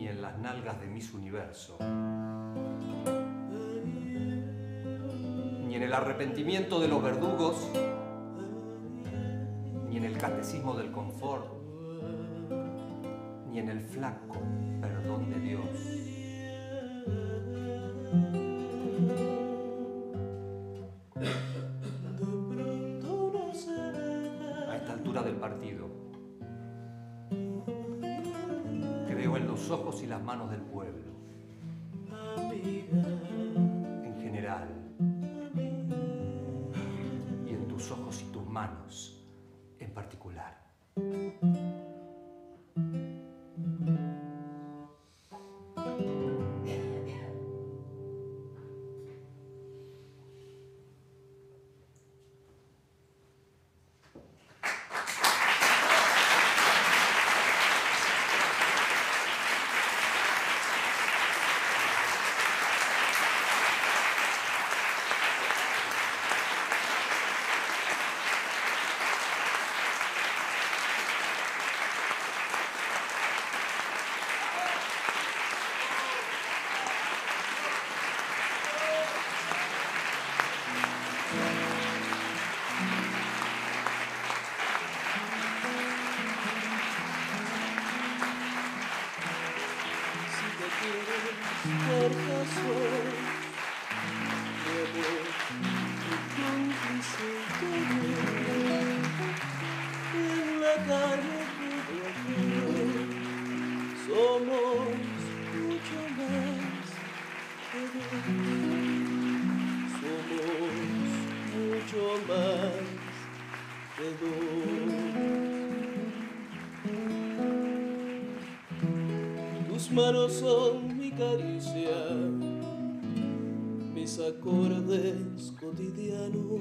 en las nalgas de Miss Universo. Ni en el arrepentimiento de los verdugos. Ni en el catecismo del confort. Ni en el flaco perdón de Dios. A esta altura del partido, creo en los ojos y las manos del pueblo, en general, y en tus ojos y tus manos en particular. Tus manos son mi caricia, mis acordes cotidianos.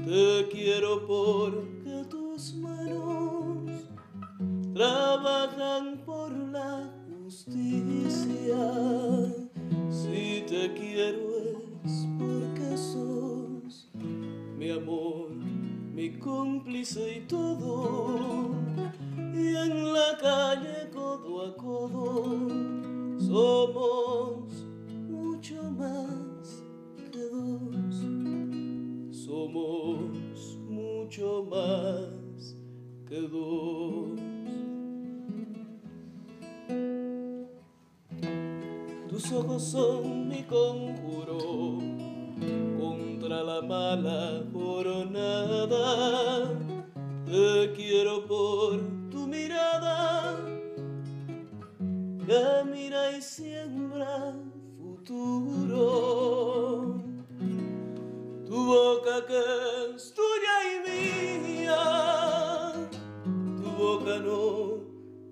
Te quiero porque tus manos trabajan por la justicia. Si te quiero es porque sos mi amor, mi cómplice y todo. Y en la calle codo a codo somos mucho más que dos. Somos mucho más que dos. Tus ojos son mi conjuro contra la mala jornada. Te quiero por tu mirada que mira y siembra futuro. Tu boca que es tuya y mía, tu boca no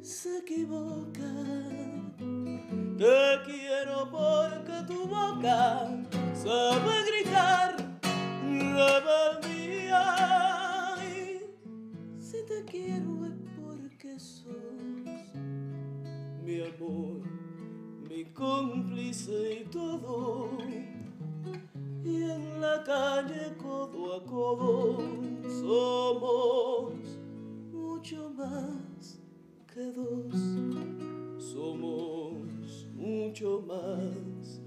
se equivoca. Te quiero porque tu boca sabe gritar rebeldía. Si te quiero es porque sos mi amor, mi cómplice y todo. Y en la calle codo a codo somos mucho más que dos. Somos mucho más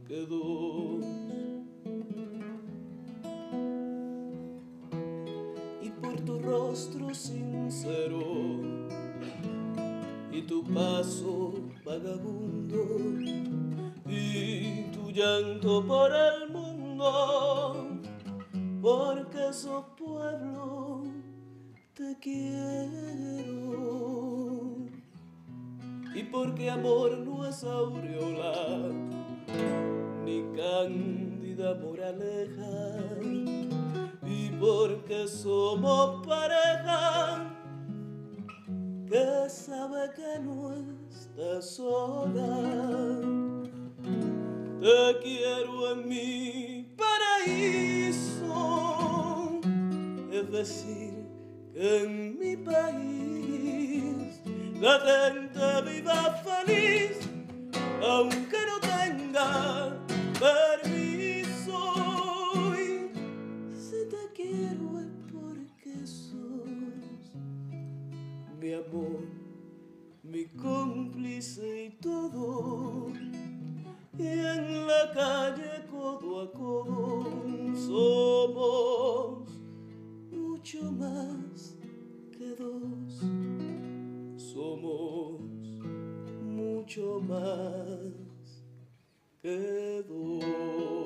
que dos. Y por tu rostro sincero y tu paso vagabundo y tu llanto por el mundo, porque sos pueblo, te quiero. Y porque amor no es aureola aleja y porque somos pareja que sabe que no está sola. Te quiero en mi paraíso, es decir, que en mi país la gente viva feliz, aunque no tenga permiso. Y si te quiero es porque sos mi amor, mi cómplice y todo. Y en la calle codo a codo somos mucho más que dos. Somos mucho más que dos.